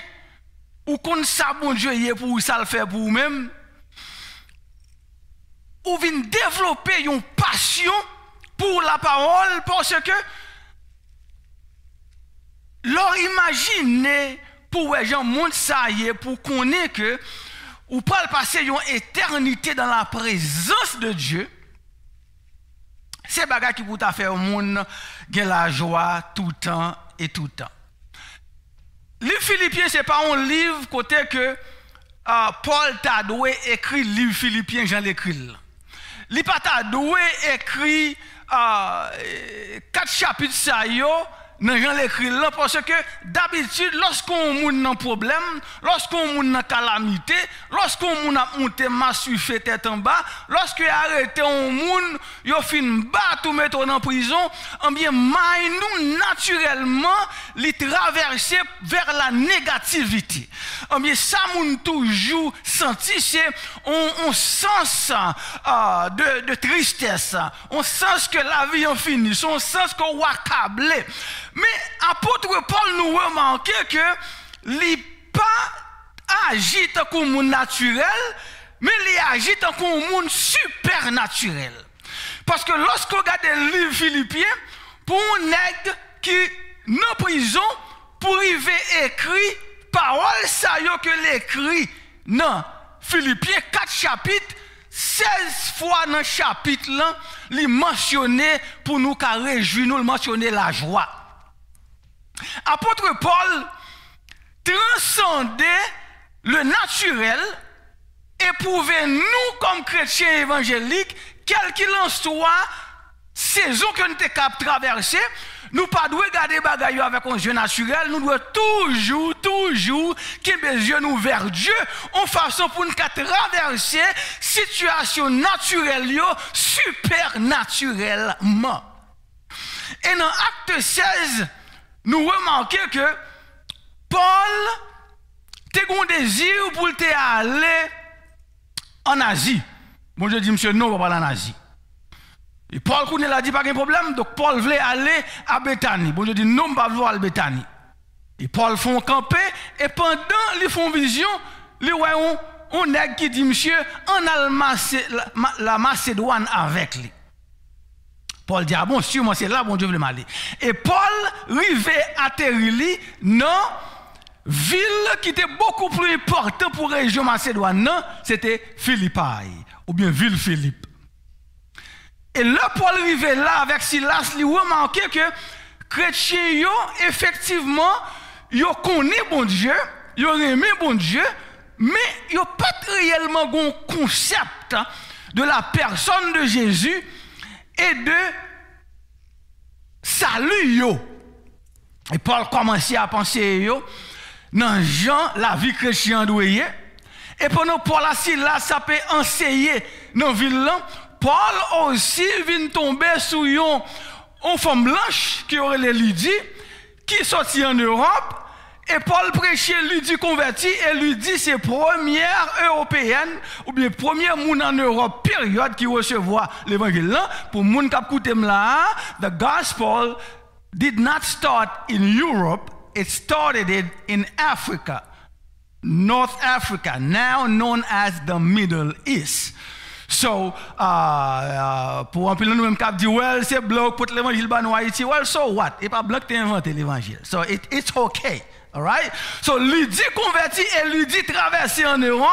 ou qu'on ça bon Dieu y est pour ça le faire pour vous-même ou vient développer une passion pour la parole parce que leur imaginer pour les gens monde ça y est pour connaître que ou pas passer une éternité dans la présence de Dieu. C'est bagarre qui pour ta faire au monde gain la joie tout temps et tout temps. Livre Philippiens c'est pas un livre côté que Paul t'a doué écrit livre Philippiens Jean l'écrit. Li pas t'a doué écrit 4 chapitres ça yo dans Jean l'écrit là parce que d'habitude lorsqu'on moun nan problème, lorsqu'on moun nan calamité, lorsqu'on moun a monté massue fait tête en bas, lorsque arrêté on moun yo fin battre mettre en prison, en bien may nous naturellement li traverser vers la négativité. En bien ça moun toujours senti c'est on sens de tristesse, on sens que la vie en fini, on sens qu'on va câbler. Mais apôtre Paul nous remarque que il pas agit comme un monde naturel, mais il agit comme un monde supernaturel. Parce que lorsqu'on regarde le livre Philippiens, pour un nègre qui est en prison, pour arriver écrit parole ça yo que l'écrit dans Philippiens 4 chapitres 16 fois dans le chapitre là, il mentionné pour nous qu'à réjouir nous mentionner la joie. Apôtre Paul transcendait le naturel et prouvait nous comme chrétiens évangéliques, quel qu'il en soit, saison que nous sommes capables de traverser, nous pas devons garder bagaille avec un jeu naturel, nous devons toujours qu'il les yeux nous vers Dieu en façon pour nous traverser situation naturelle supernaturellement. Et dans Acte 16, nous remarquons que Paul a un désir pour aller en Asie. Bon, je dis, monsieur, non, on va pas aller en Asie. Et Paul a dit, pas de problème, donc Paul voulait aller à Bethanie. Bon, je dis, non, on va pas aller à Bethanie. Et Paul font camper, et pendant ils font vision, ils voient un nègre qui dit, monsieur, on a la Macédoine avec lui. Paul dit, ah bon, sûrement c'est là, bon Dieu veut m'aller. Et Paul arrivait à atterrir dans ville qui était beaucoup plus importante pour la région Macédoine, c'était Philippi, ou bien ville Philippe. Et là, Paul arrivait là avec Silas, il remarquait que les chrétiens, effectivement, ils connaissent bon Dieu, ils aiment bon Dieu, mais ils n'ont pas réellement un concept de la personne de Jésus et de salut yo. Et Paul commençait à penser yo dans Jean la vie chrétienne douée et pendant Paul là ça peut enseigner dans ville là Paul aussi vient tomber sur une femme blanche qui aurait les Lydie qui sortit en Europe Et Paul prêchait, lui dit converti, et lui dit c'est première européenne, ou bien première monde en Europe, période qui recevoir l'évangile là, pour monde qui écoute là, the gospel did not start in Europe, it started in Africa, North Africa, now known as the Middle East. So, pour un peu nous-mêmes qui dit, well, c'est blanc pour l'évangile en Haïti, well, so what? Et pas blanc qui a inventé l'évangile. So, it's okay. All right? So, lui dit converti et lui dit traverser en Europe.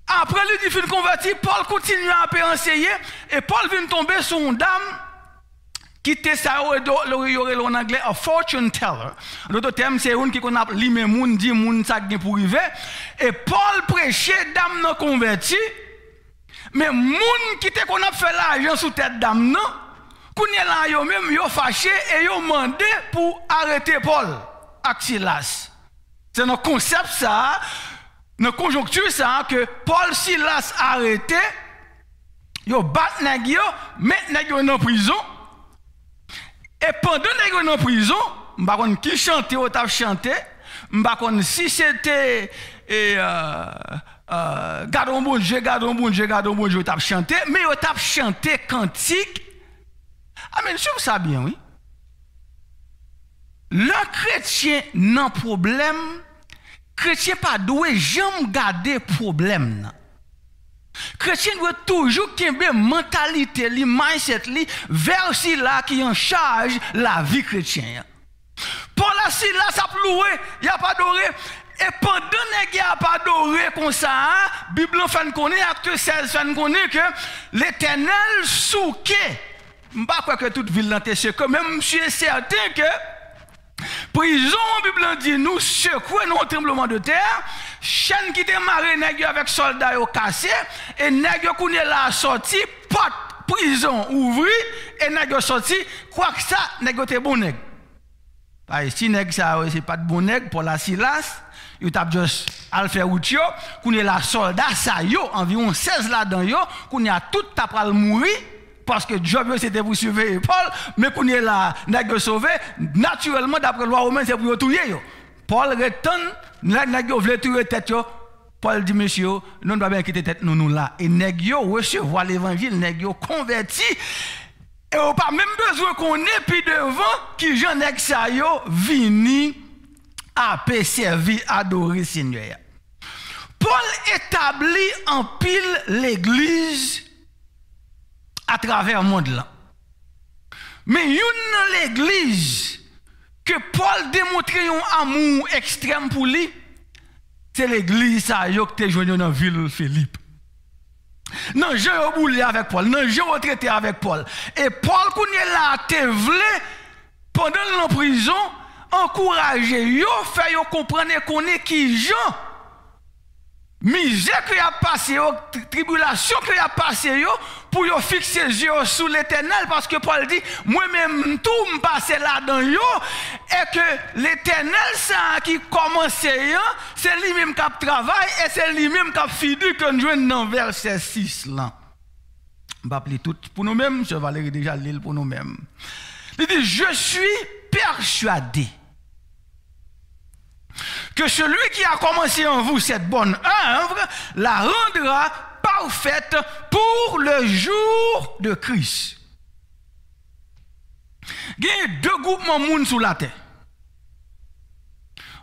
Après, lui dit fin converti, Paul continue à enseigner et Paul vient tomber sur une dame qui était ça, en anglais, a fortune teller. L'autre terme, c'est une qui connaît l'imé moun, dit moun ça qui pour arriver. Et Paul prêchait dame non converti. Mais moun qui te qu'on a fait l'argent sous tête dame non, kounya là yo même yo fâché et yo mandé pour arrêter Paul ak Silas. C'est dans concept ça, dans conjoncture ça que Paul Silas arrêté, yo bat nèg yo, met nèg yo en prison. Et pendant nèg yo en prison, m'pa konn qui chanter ou t'a chanter, m'pa konn si c'était gardons bon Dieu, gardons bon Dieu, gardons bon Dieu, t'as chanté, mais t'as chanté cantique. Ah, mais je ça bien, oui. Le chrétien n'a problème, chrétien pas doué jamais garder problème. Chrétien doit toujours qu'il mentalité, li mindset, li vers si là qui en charge la vie chrétienne. Paul a si là ça ploué, il a pas adoré. Et pendant que n'a pas adoré comme ça, la Bible fait connaître, acte 16 fait connaître que l'Éternel souquait. Je ne sais pas que toute ville n'était secouée, même je suis certain que prison, la Bible dit nous secouer nous tremblement de terre, chaîne qui démarré nèg avec soldats au cassé et nèg qui est là sorti, porte prison ouvri et nèg sorti, quoi que ça nèg était bon nèg. Si nèg ça c'est pas de bon nèg pour la Silas. Yo tap juste al faire route yo, kounya la soldat ça yo environ 16 là-dedans yo, kounya tout tap pral mourir parce que job c'était pour surveiller Paul, mais kounya la nèg sauvé naturellement d'après loi romaine c'est pour tuer yo. Paul retourne, nèg yo vle tuer tête yo. Paul dit monsieur, nous doit bien quitter tête nous là et nèg yo recevoir l'évangile, nèg yo converti et on pas même besoin qu'on ait puis devant qui Jean nèg ça yo vini à servir, adorer Seigneur. Paul établit en pile l'église à travers le monde là. Mais une l'église que Paul démontrait un amour extrême pour lui, c'est l'église ça yo que joint dans la ville Philippe. Non, j'ai boulé avec Paul, non, j'ai retraité avec Paul. Et Paul connaît là te vle pendant la prison encourager yo fait yo comprendre qu'on est qui Jean misère que y a passé yo tribulation que y a passé yo pour yo fixer les yeux sous l'Éternel parce que Paul dit moi même tout me passer là dedans yo et que l'Éternel ça qui commence yo c'est lui même qui travaille et c'est lui même qui fini que nous joignent dans verset 6 là. On va appeler tout pour nous mêmes, je Valérie déjà l'île pour nous mêmes. Il dit je suis persuadé que celui qui a commencé en vous cette bonne œuvre la rendra parfaite pour le jour de Christ. Il y a deux groupements de monde sur la terre.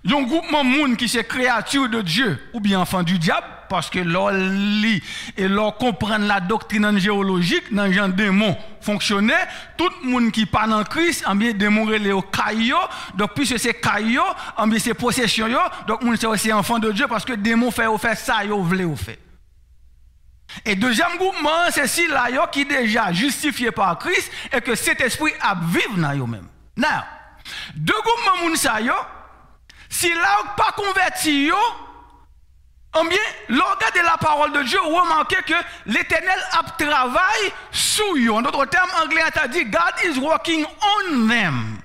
Il y a un groupement de monde qui c'est créature de Dieu ou bien enfant du diable parce que leur lit et leur comprendre la doctrine géologique dans genre démon fonctionner tout le monde qui pas dans Christ en bien démon relé au caillou donc puisque c'est caillou en bien c'est possession yo donc monde c'est aussi enfant de Dieu parce que démon fait ça yo vle ou fait. Et deuxième groupement c'est si là yo qui déjà justifié par Christ et que cet esprit a vivre dans yo même. Now deux groupements moun ça yo si là pas converti yo en bien, l'organe de la parole de Dieu, remarquez que l'Éternel a travaillé sur eux. En d'autres termes, anglais a dit, God is working on them.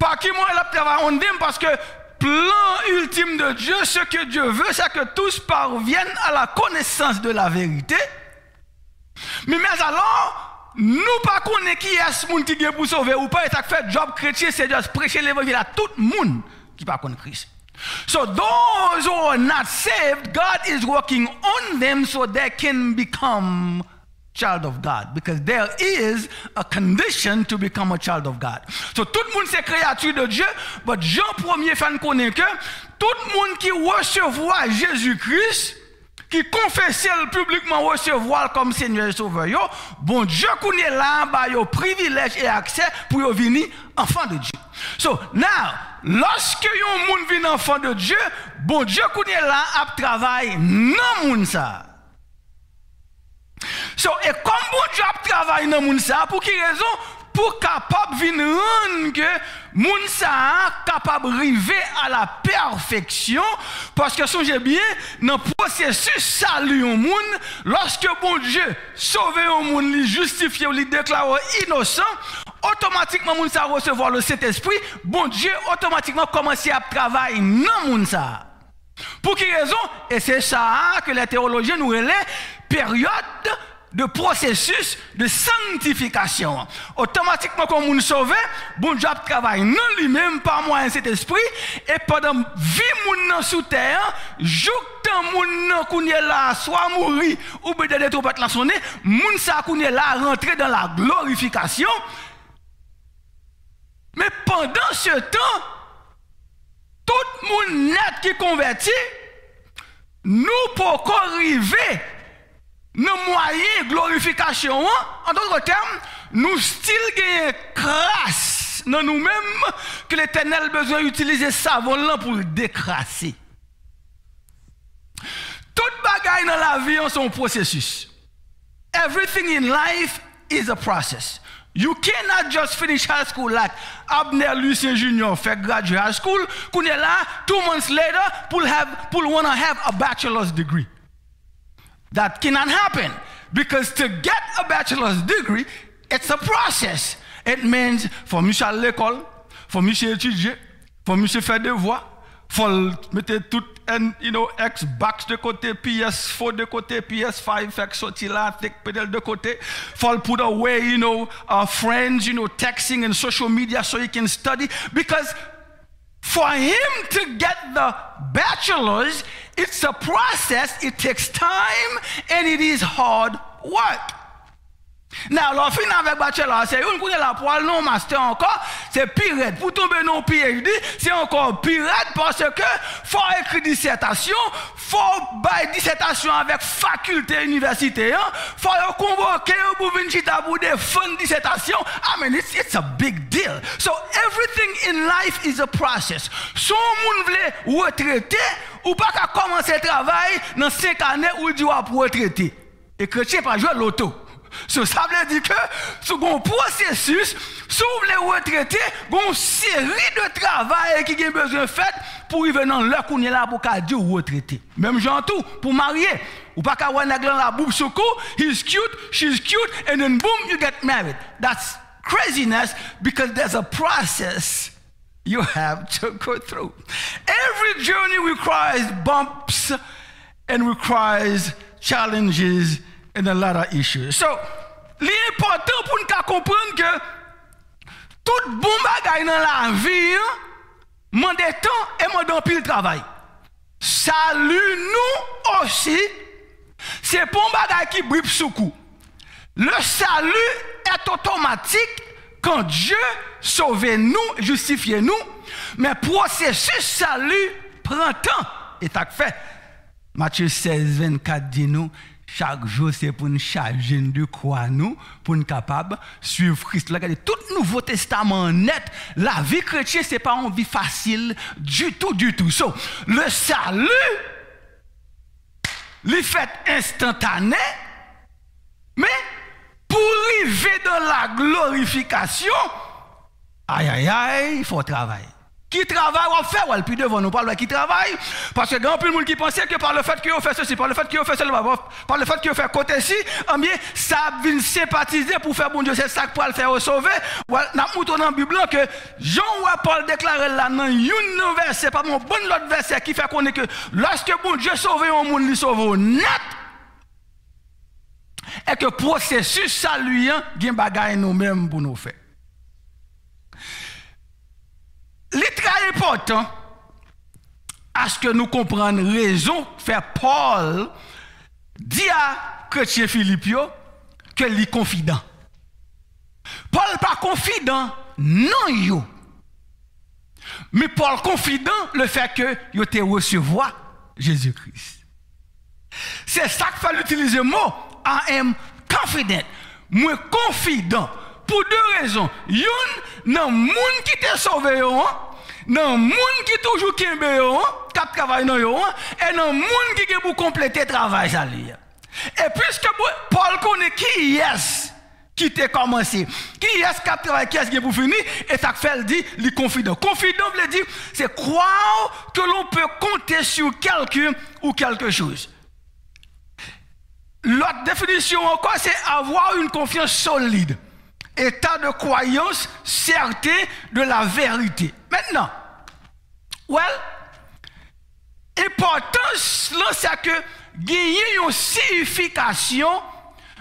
Par qui moi, il a travaillé on them parce que plan ultime de Dieu, ce que Dieu veut, c'est que tous parviennent à la connaissance de la vérité. Mais alors, nous pas connaît qui est moun qui pour sauver ou pas, et ça fait job chrétien, c'est juste prêcher l'évangile à tout le monde qui pas connaît Christ. So those who are not saved, God is working on them so they can become child of God, because there is a condition to become a child of God. So tout le monde c'est créature de Dieu, but Jean 1er fait connaître que tout le monde qui recevoir Jésus-Christ, qui confesse publiquement recevoir comme Seigneur et Sauveur, bon Dieu connaît là bas yo privilège et accès pour yo venir enfant de Dieu. So now, lorsque yon moun vient enfant de Dieu, bon Dieu connaît là à travail non moun ça. So, et comme bon Dieu a travaillé dans moun ça, pour quelle raison? Pour capable venir rendre que moun ça capable arriver à la perfection, parce que songez bien, dans le processus salut au monde, lorsque bon Dieu sauve au monde, lui justifier, lui déclarer innocent, automatiquement moun ça recevoir le Saint-Esprit, bon Dieu automatiquement commencer à travailler dans moun ça. Pour quelle raison? Et c'est ça que les théologiens nous relèvent période de processus de sanctification. Automatiquement, comme on sauve, bon Dieu travaille non lui-même par moyen de cet esprit, et pendant vie moun sous terre, jour moun kounye là soit mourir ou bien des trompettes la sonner, moun sa kounye là rentrer dans la glorification. Mais pendant ce temps, tout le monde net qui convertit, nous pouvons arriver nos moyens de glorification. En d'autres termes, nous still gagnons crasse dans nous-mêmes que l'Éternel a besoin d'utiliser savon pour le décrasser. Toute bagaille dans la vie est un processus. Everything in life is a process. You cannot just finish high school like Abner Lucien Jr. fait graduate high school. Kounya là, 2 months later, pour wanna have a bachelor's degree. That cannot happen, because to get a bachelor's degree, it's a process. It means for monsieur à l'école, for monsieur étudier, for monsieur faire devoir, for mettre tout Xbox de côté, PS4 de côté, PS5 fait sortir là, take pedal de côté, for put away, friends, texting and social media so he can study, because for him to get the bachelor's, it's a process, it takes time, and it is hard work. Now, l'offre avec bachelor, c'est une qu'on est là pour aller non master encore, c'est pire. Pour tomber non PhD, c'est encore pire parce que faut écrire dissertation, faut bailler dissertation avec faculté universitaire, faut convoquer pour venir pour défendre dissertation. I mean, it's a big deal. So everything in life is a process. Si on veut retraiter, ou pas qu'à commencer le travail dans 5 années où il doit retraiter. Et chrétien pas jouer l'auto. So, ça veut dire que sur un processus, si vous voulez retraiter, il y a une série de travail qui a besoin de faire pour arriver dans l'heure qu'on est là pour dire retraiter. Même genre tout, pour marier. Ou pas qu'à avoir la bouche sur le cou, he's cute, she's cute, and then boom, you get married. That's craziness because there's a process you have to go through. Every journey requires bumps and requires challenges and a lot of issues. So, l'important pour nous comprendre que tout bon bagay dans la vie, demande temps et demande pile travail. Salut nous aussi, c'est bon bagay qui brille sous coup. Le salut est automatique quand Dieu sauve nous, justifie nous, mais processus salut prend temps. Et t'as fait. Matthieu 16, 24 dit nous, chaque jour, c'est pour nous charger de croix, nous, pour nous capables de suivre Christ. Regardez, tout le Nouveau Testament net, la vie chrétienne, ce n'est pas une vie facile du tout, du tout. So, le salut, il fait instantané, mais pour arriver dans la glorification, aïe, aïe, aïe, il faut travailler. Qui travaille, on fait, ou puis devant nous parle qui travaille, parce que grand peu de monde qui pensait que par le fait qu'on fait ceci, par le fait qu'on fait cela, par le fait qu'on fait côté-ci, bien, ça vient sympathiser pour faire bon Dieu, c'est ça pour le faire sauver. N'a mouton dans la Bible que Jean ou Paul déclare là dans un verset, pas mon bon l'autre verset qui fait connaître que lorsque bon Dieu sauve un monde, il sauve net. Et que processus saluant, gen bagay nous-mêmes pour nous faire. Il est très important à ce que nous comprenions raison faire Paul dit à chrétien Philippio que il est confident. Paul pas confident non yo. Mais Paul confident le fait que yo te recevoir Jésus-Christ. C'est ça qu'il faut utiliser le mot I am confident. Moi confident pour deux raisons. Une, dans le monde qui te sauvé, dans le monde qui toujours kembe yo, qui travaille dans yo, et dans le monde qui est pour compléter le travail ça li. Et puisque Paul connaît qui est qui t'a commencé, qui est qui a travaillé, qui est pour finir, et ça fait le dit, le confident. Confident veut dire, c'est croire que l'on peut compter sur quelqu'un ou quelque chose. L'autre définition encore, c'est avoir une confiance solide. État de croyance certain de la vérité. Maintenant, l'importance là, c'est que gagner une signification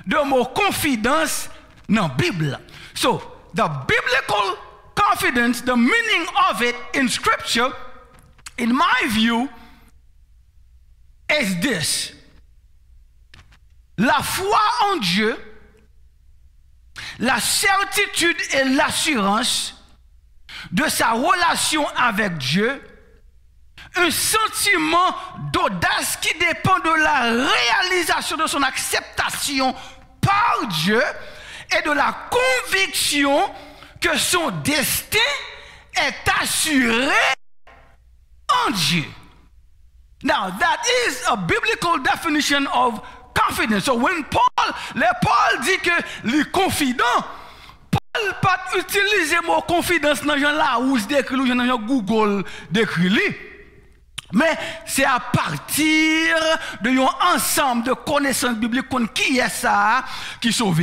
de mot confidence dans la Bible. So, the biblical confidence, the meaning of it in Scripture, in my view, is this. La foi en Dieu, la certitude et l'assurance de sa relation avec Dieu, un sentiment d'audace qui dépend de la réalisation de son acceptation par Dieu et de la conviction que son destin est assuré en Dieu. Now, that is a biblical definition of confidence. So when Paul dit que les confidents, Paul pas utiliser le mot confidence dans Jean Larousse décrit ou dans Google décrit. Mais c'est à partir d'un ensemble de connaissances bibliques qui est ça qui sauve.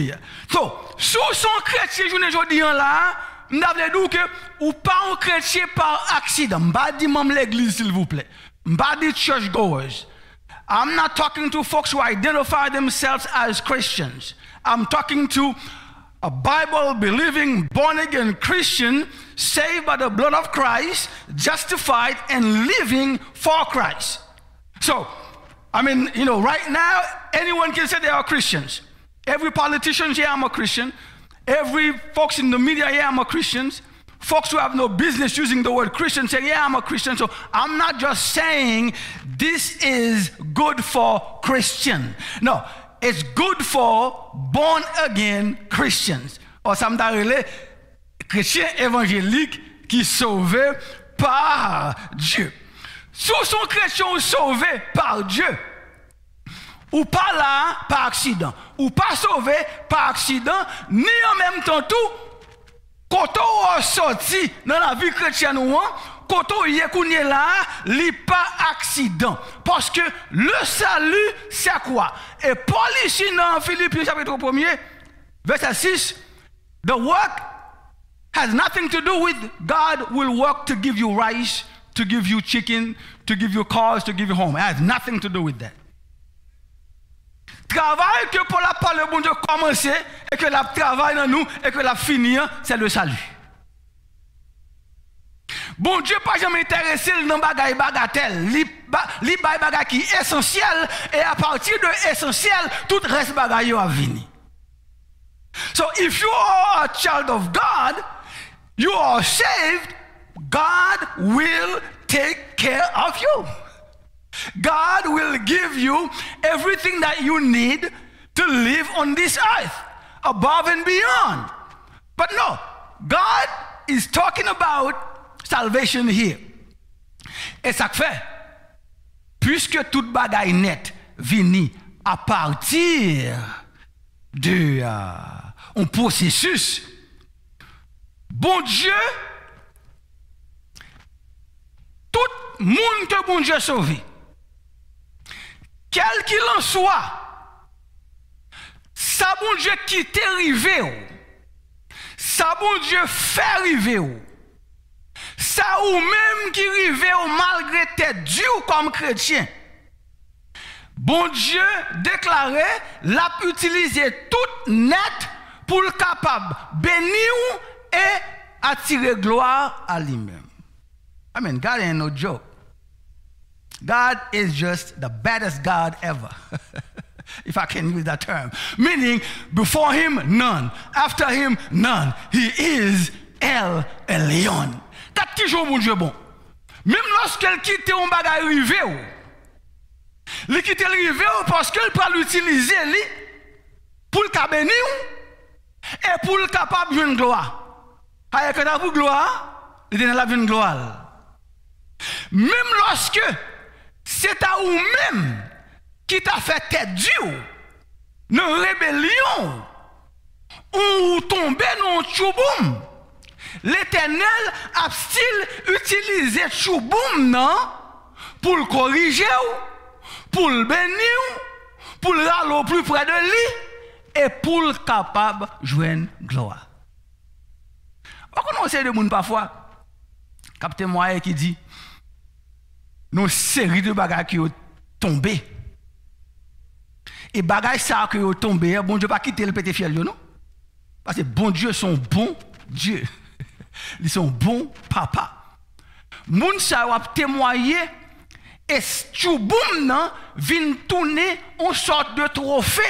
So, sous son chrétien aujourd'hui là, nous avons dit que ou pas un chrétien par accident. M'pa dit même l'église s'il vous plaît. M'pa dit churchgoers. I'm not talking to folks who identify themselves as Christians. I'm talking to a Bible-believing, born-again Christian saved by the blood of Christ, justified and living for Christ. So, I mean, you know, right now, anyone can say they are Christians. Every politician here, I'm a Christian. Every folks in the media here, I'm a Christian. Folks who have no business using the word Christian say, yeah, I'm a Christian. So I'm not just saying this is good for Christian. No, it's good for born-again Christians. Or sometimes, chrétiens évangéliques qui sauvés par Dieu. Si sont chrétiens sauvés par Dieu, ou pas là par accident, ou pas sauvés par accident, ni en même temps tout, quand on est sorti dans la vie chrétienne, quand on est là, il n'y a pas accident. Parce que le salut, c'est quoi? Et Paul ici dans Philippiens chapitre 1er, verset 6, the work has nothing to do with God will work to give you rice, to give you chicken, to give you cars, to give you home. It has nothing to do with that. Travail que pour la parole bon Dieu commencer et que la travail dans nous et que la finir, c'est le salut. Bon Dieu pas jamais intéressé dans bagaille bagatelle, li bagaille qui est essentiel et à partir de essentiel tout reste bagaille va venir. So if you are a child of God, you are saved, God will take care of you. God will give you everything that you need to live on this earth, above and beyond. But no, God is talking about salvation here. Et ça fait, puisque toute bagaille net vini à partir de un processus, bon Dieu, tout le monde que bon Dieu sauve, quel qu'il en soit, ça bon Dieu qui t'est arrivé, ça bon Dieu fait arriver, ça ou même qui arrive malgré tes durs comme chrétien, bon Dieu déclaré, l'a utilisé tout net pour le capable bénir et attirer gloire à lui-même. I mean, God ain't no joke. God is just the baddest God ever. If I can use that term. Meaning, before him, none. After him, none. He is El Elyon. Quatre qui joue mon Dieu bon. Même lorsqu'elle quitte un bagage rivé, il quitte le rivé parce qu'elle peut l'utiliser pour le bénir et pour le capable de jouer une gloire. Avec la gloire, il donne la vie de gloire. Même lorsque c'est à vous-même qui t'a fait tête dure, dans rébellion, ou tomber dans un chouboum, l'Éternel a still utilisé chouboum non pour le corriger, pour le bénir, pour le râler au plus près de lui et pour le capable de jouer gloire. On sait de monde parfois, capteur moyen qui dit, nous série de bagages qui ont tombé. Et bagages ça qui ont tombé, bon Dieu pas quitter le pété fiel non? Parce que bon Dieu son bon Dieu. Ils sont bons papa. Moun sa a témoigné et chouboum nan vinn tourner en sorte de trophée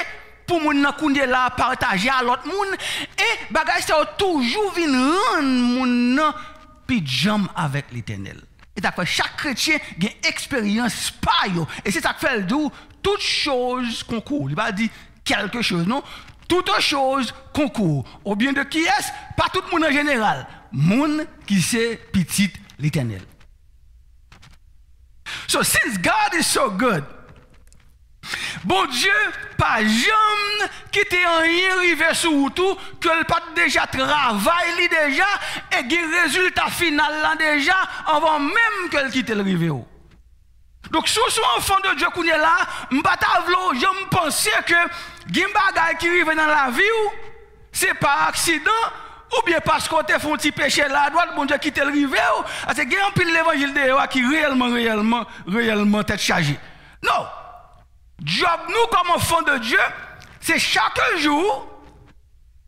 pour moun nan kounye la partager à l'autre moun et bagage ça toujours vinn rendre moun nan pijam avec l'Éternel. Et d'après chaque chrétien a une expérience pa yo et c'est ça que fait le dou toute chose concourt. Il va dire quelque chose non, toute chose concourt. Au bien de qui est-ce? Pas tout le monde en général. Moun qui c'est petit l'Éternel. So since God is so good, bon Dieu pas jamais quitter rien arrivé sur tout que le pas déjà travaille déjà et le résultat final là déjà avant même qu'elle quitte le rivé. Donc si vous enfant de Dieu qu'on est là, m'patavlo, je me pensais que gen bagay qui arrive dans la vie c'est pas accident ou bien parce qu'on te fait un petit péché là, droite, bon Dieu quitte le rivé, parce que il y a un pile l'évangile de qui réellement tête chargée. Non. Job, nous, comme enfants de Dieu, c'est chaque jour,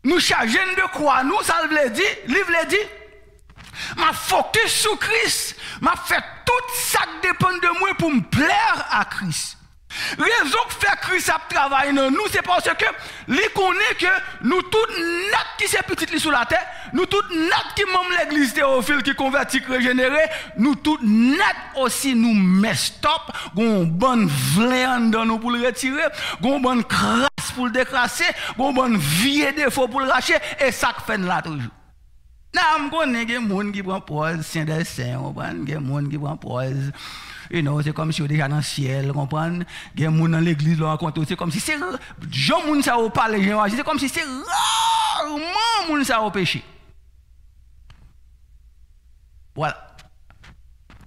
nous chargeons de quoi nous, ça veut dire, livre le dit, ma focus sur Christ, m'a fait tout ça qui dépend de moi pour me plaire à Christ. Raison que fait Christ a travaillé dans nous, c'est parce que lui connaît que nous tous net qui c'est petit sur la terre, nous tous net qui même l'église théophile qui converti, qui régénéré, nous tous net aussi nous met stop, gon bonne vlaine dans nous pour le retirer, gon bonne crasse pour le décrasser, gon bonne vie défaut pour le racher et ça fait là toujours. Non, on connaît des gens qui prend pause, saint des saints, on prend des gens qui prend pause. You know, c'est comme si on déjà dans le ciel, comprendre? Il y a des gens dans l'église, c'est comme si c'est gens moun ça au parler, c'est comme si c'est rarement moun ça au péché. Voilà.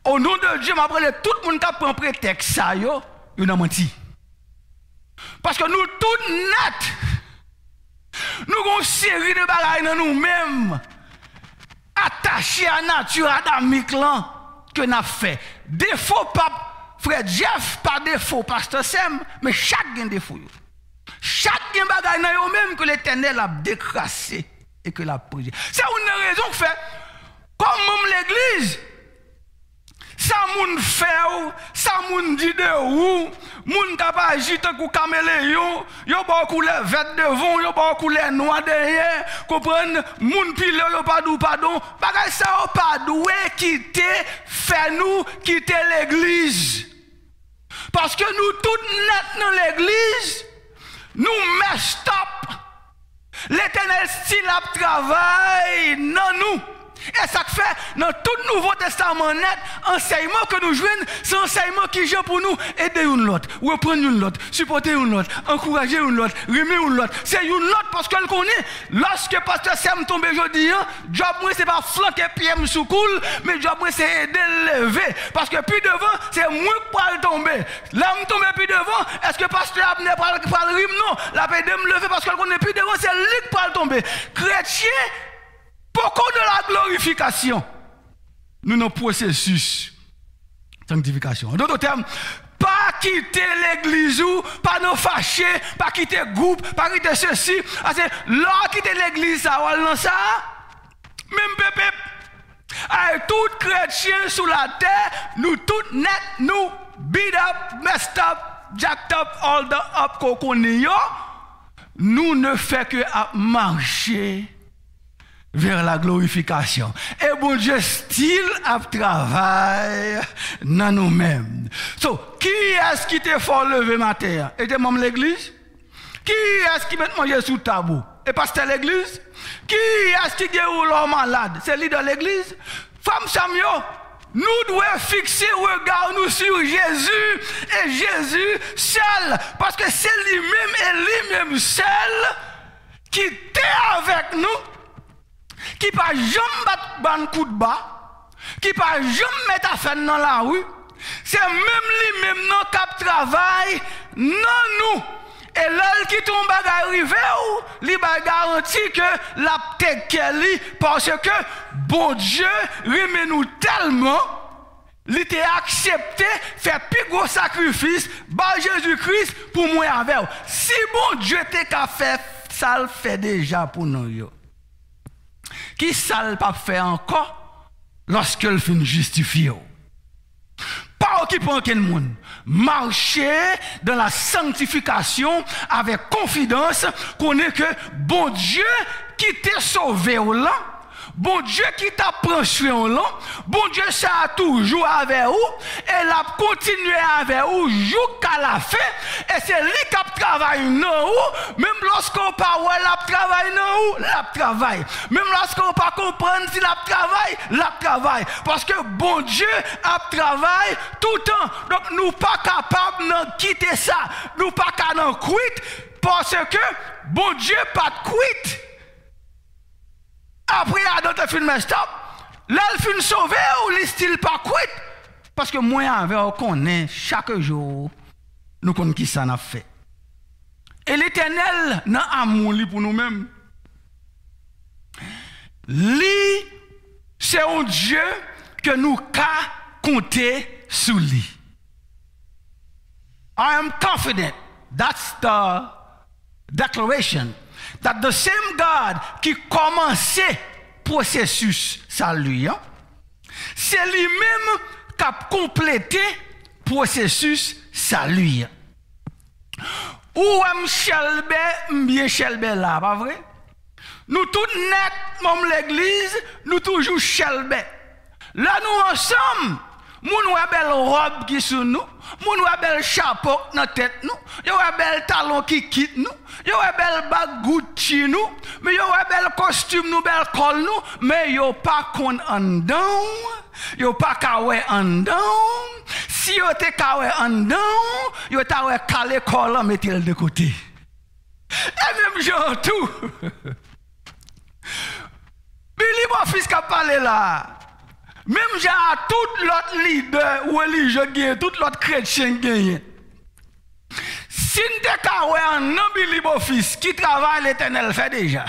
Au nom de Dieu, m'appelle tout le monde qui prend prétexte ça yo, il a menti. Parce que nous tous net, nous avons une série de bagages dans nous-mêmes attachés à la nature adamique là que nous avons fait. Défaut pas frère Jeff, pas défaut pasteur Sam, mais chaque défaut. Chaque bagage dans eux-mêmes que l'Éternel a décrassé et que l'a pris. C'est une raison que fait comme l'église, ça moun fait, ça moun dit de ou, moun capable agir tant que caméléon, yo pas couleur vert devant, yo pas couleur noir derrière, comprendre, moun pile yo pas dou pardon, bagay ça pas doué quitter, fait nous quitter l'église. Parce que nous tout net dans l'église, nous met stop. L'Éternel style à travail dans nous. Et ça fait dans tout le Nouveau Testament net, enseignement que nous jouons, c'est enseignement qui joue pour nous aider une l'autre, reprendre une l'autre, supporter une l'autre, encourager une l'autre, remettre une l'autre. C'est une l'autre parce qu'elle connaît. Lorsque pasteur Sam tombe aujourd'hui, job moi c'est pas flanquer pied sous coule, mais job moi c'est aider lever parce que plus devant, c'est moi qui va tomber. Là me tomber plus devant, est-ce que pasteur Abner pas le rime non, la paix de me lever parce qu'elle connaît plus devant, c'est lui qui va tomber. Chrétien beaucoup de la glorification, nous avons processus de sanctification. En d'autres termes, pas quitter l'église ou pas nous fâcher, pas quitter groupe, pas quitter ceci. Parce que là quitter l'église ça ou non ça. Même peuple avec tout chrétien sur la terre, nous tout net, nous beat up, messed up, jacked up, all the up qu'on connaît, nous ne fait que marcher vers la glorification. Et bon Dieu style à travail dans nous-mêmes. So, qui est-ce qui te fait lever matin? Et membre de l'église? Qui est-ce qui met manger sous tabou? Et pasteur l'église? Qui est-ce qui guérit l'homme malade? C'est leader de l'église? Femme Samuel, nous devons fixer le regard nous sur Jésus et Jésus seul. Parce que c'est lui-même et lui-même seul qui était avec nous, qui pas jamais battre un coup de bas, qui pas jamais mettre à faire dans la rue. C'est même lui-même qui travaille dans nous. Et là, qui tombe à arriver, il va garantir que la tête parce que bon Dieu remet nous tellement, il a accepté faire plus gros sacrifice par Jésus-Christ pour moi avec. Si bon Dieu t'a fait, ça le fait déjà pour nous. Qui ça le pas fait encore lorsque le fin justifié? Pas occupant aucun monde. Marcher dans la sanctification avec confidence qu'on est que bon Dieu qui t'a sauvé au là, bon Dieu qui t'a pris au là, bon Dieu ça a toujours avec vous et l'a continué avec vous jusqu'à la fin et c'est lui qui travaille dans vous, même lorsqu'on pas la travaille dans vous, la travaille. Même lorsqu'on pas comprendre si la travaille parce que bon Dieu a travaillé tout le temps. Donc nous pas capables de quitter ça, nous pas capables de quitter parce que bon Dieu pas de quitter. Après, Adam te fait un stop. Là, il fait sauver ou il style pas quitte. Parce que moi, avec on connaît chaque jour, nous connaissons qui ça n'a fait. Et l'Éternel n'a amour pour nous-mêmes. Lui, c'est un Dieu que nous avons compté sur lui. I am confident. That's the declaration. That the same God qui commençait processus salut, c'est lui-même qui a complété processus salut. Ou bien Shelbe là, pas vrai? Nous tous net, même l'église, nous toujours Shelbe. Là nous ensemble, nous avons belle robe qui sur nous, nous avons belle chapeau dans la tête nous, nous avons belle talon qui quitte nous. Yo a bel bag Gucci nous, mais yo a bel costume nous, bel col nous, mais yo pas kon en down, yo pas kawe en down. Si yo te kawe en down, yo ta we calé col en mettre de côté. Et même genre tout. Billy mon fils qui a parlé là. Même genre tout l'autre leader ou religieux, tout l'autre chrétien gagne. Si nous avons un non fils qui travaille, l'Éternel fait déjà.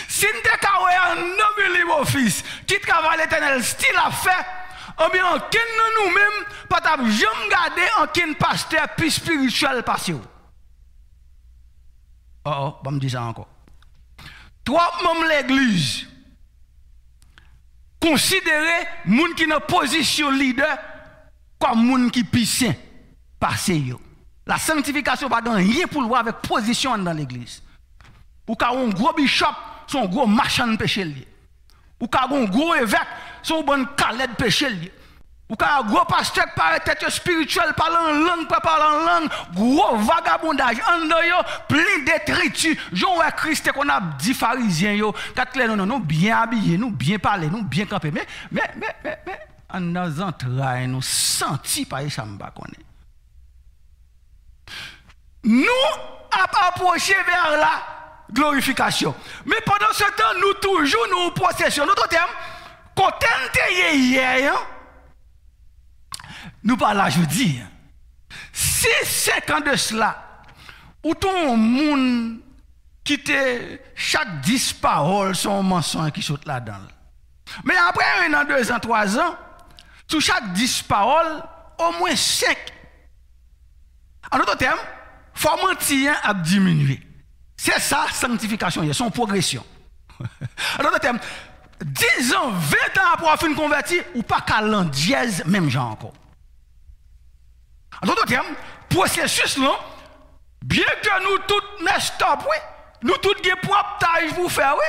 Si nous avons un non fils qui travaille, l'Éternel style a fait, ou bien aucun nous-mêmes, pas jamais garder aucun pasteur plus spirituel passé. Oh, bon me dire ça encore. Trois membres de l'église considérer moun qui dans position leader comme moun qui puissant passé yo. La sanctification pas dans rien pour le voir avec position dans l'église. Ou ka un gros bishop, son gros marchand de péché lié. Ou ka un gros évêque, son bon calais de péché lié. Ou ka un gros pasteur qui paraît tête spirituel, parlant en langue, pas parlant en langue, gros vagabondage, en yo, plein détritus. Jean ouais Christ qu'on a dit pharisiens yo, quatre non, bien habillés, nous bien parler, nous bien camper. Mais en nos entrailles, nous senti par ça m'ba connaît. Nous approcher vers la glorification. Mais pendant ce temps, nous toujours nous possession. Notre terme, contenté hier, nous parlons aujourd'hui. Si 5 ans de cela, où ton monde qui te chaque 10 paroles sont mensonges qui sautent là-dedans. Mais après 1 an, 2 ans, 3 ans, sur chaque 10 paroles, au moins 5 En d'autres termes, il faut mentir à diminuer. C'est ça, sanctification, c'est son progression. En d'autres termes, 10 ans, 20 ans après avoir fait une convertie, ou pas qu'à l'an dièse, même genre encore. En d'autres termes, processus là, bien que nous tous mais stop, oui, nous tous avons propre tâche pour faire, oui,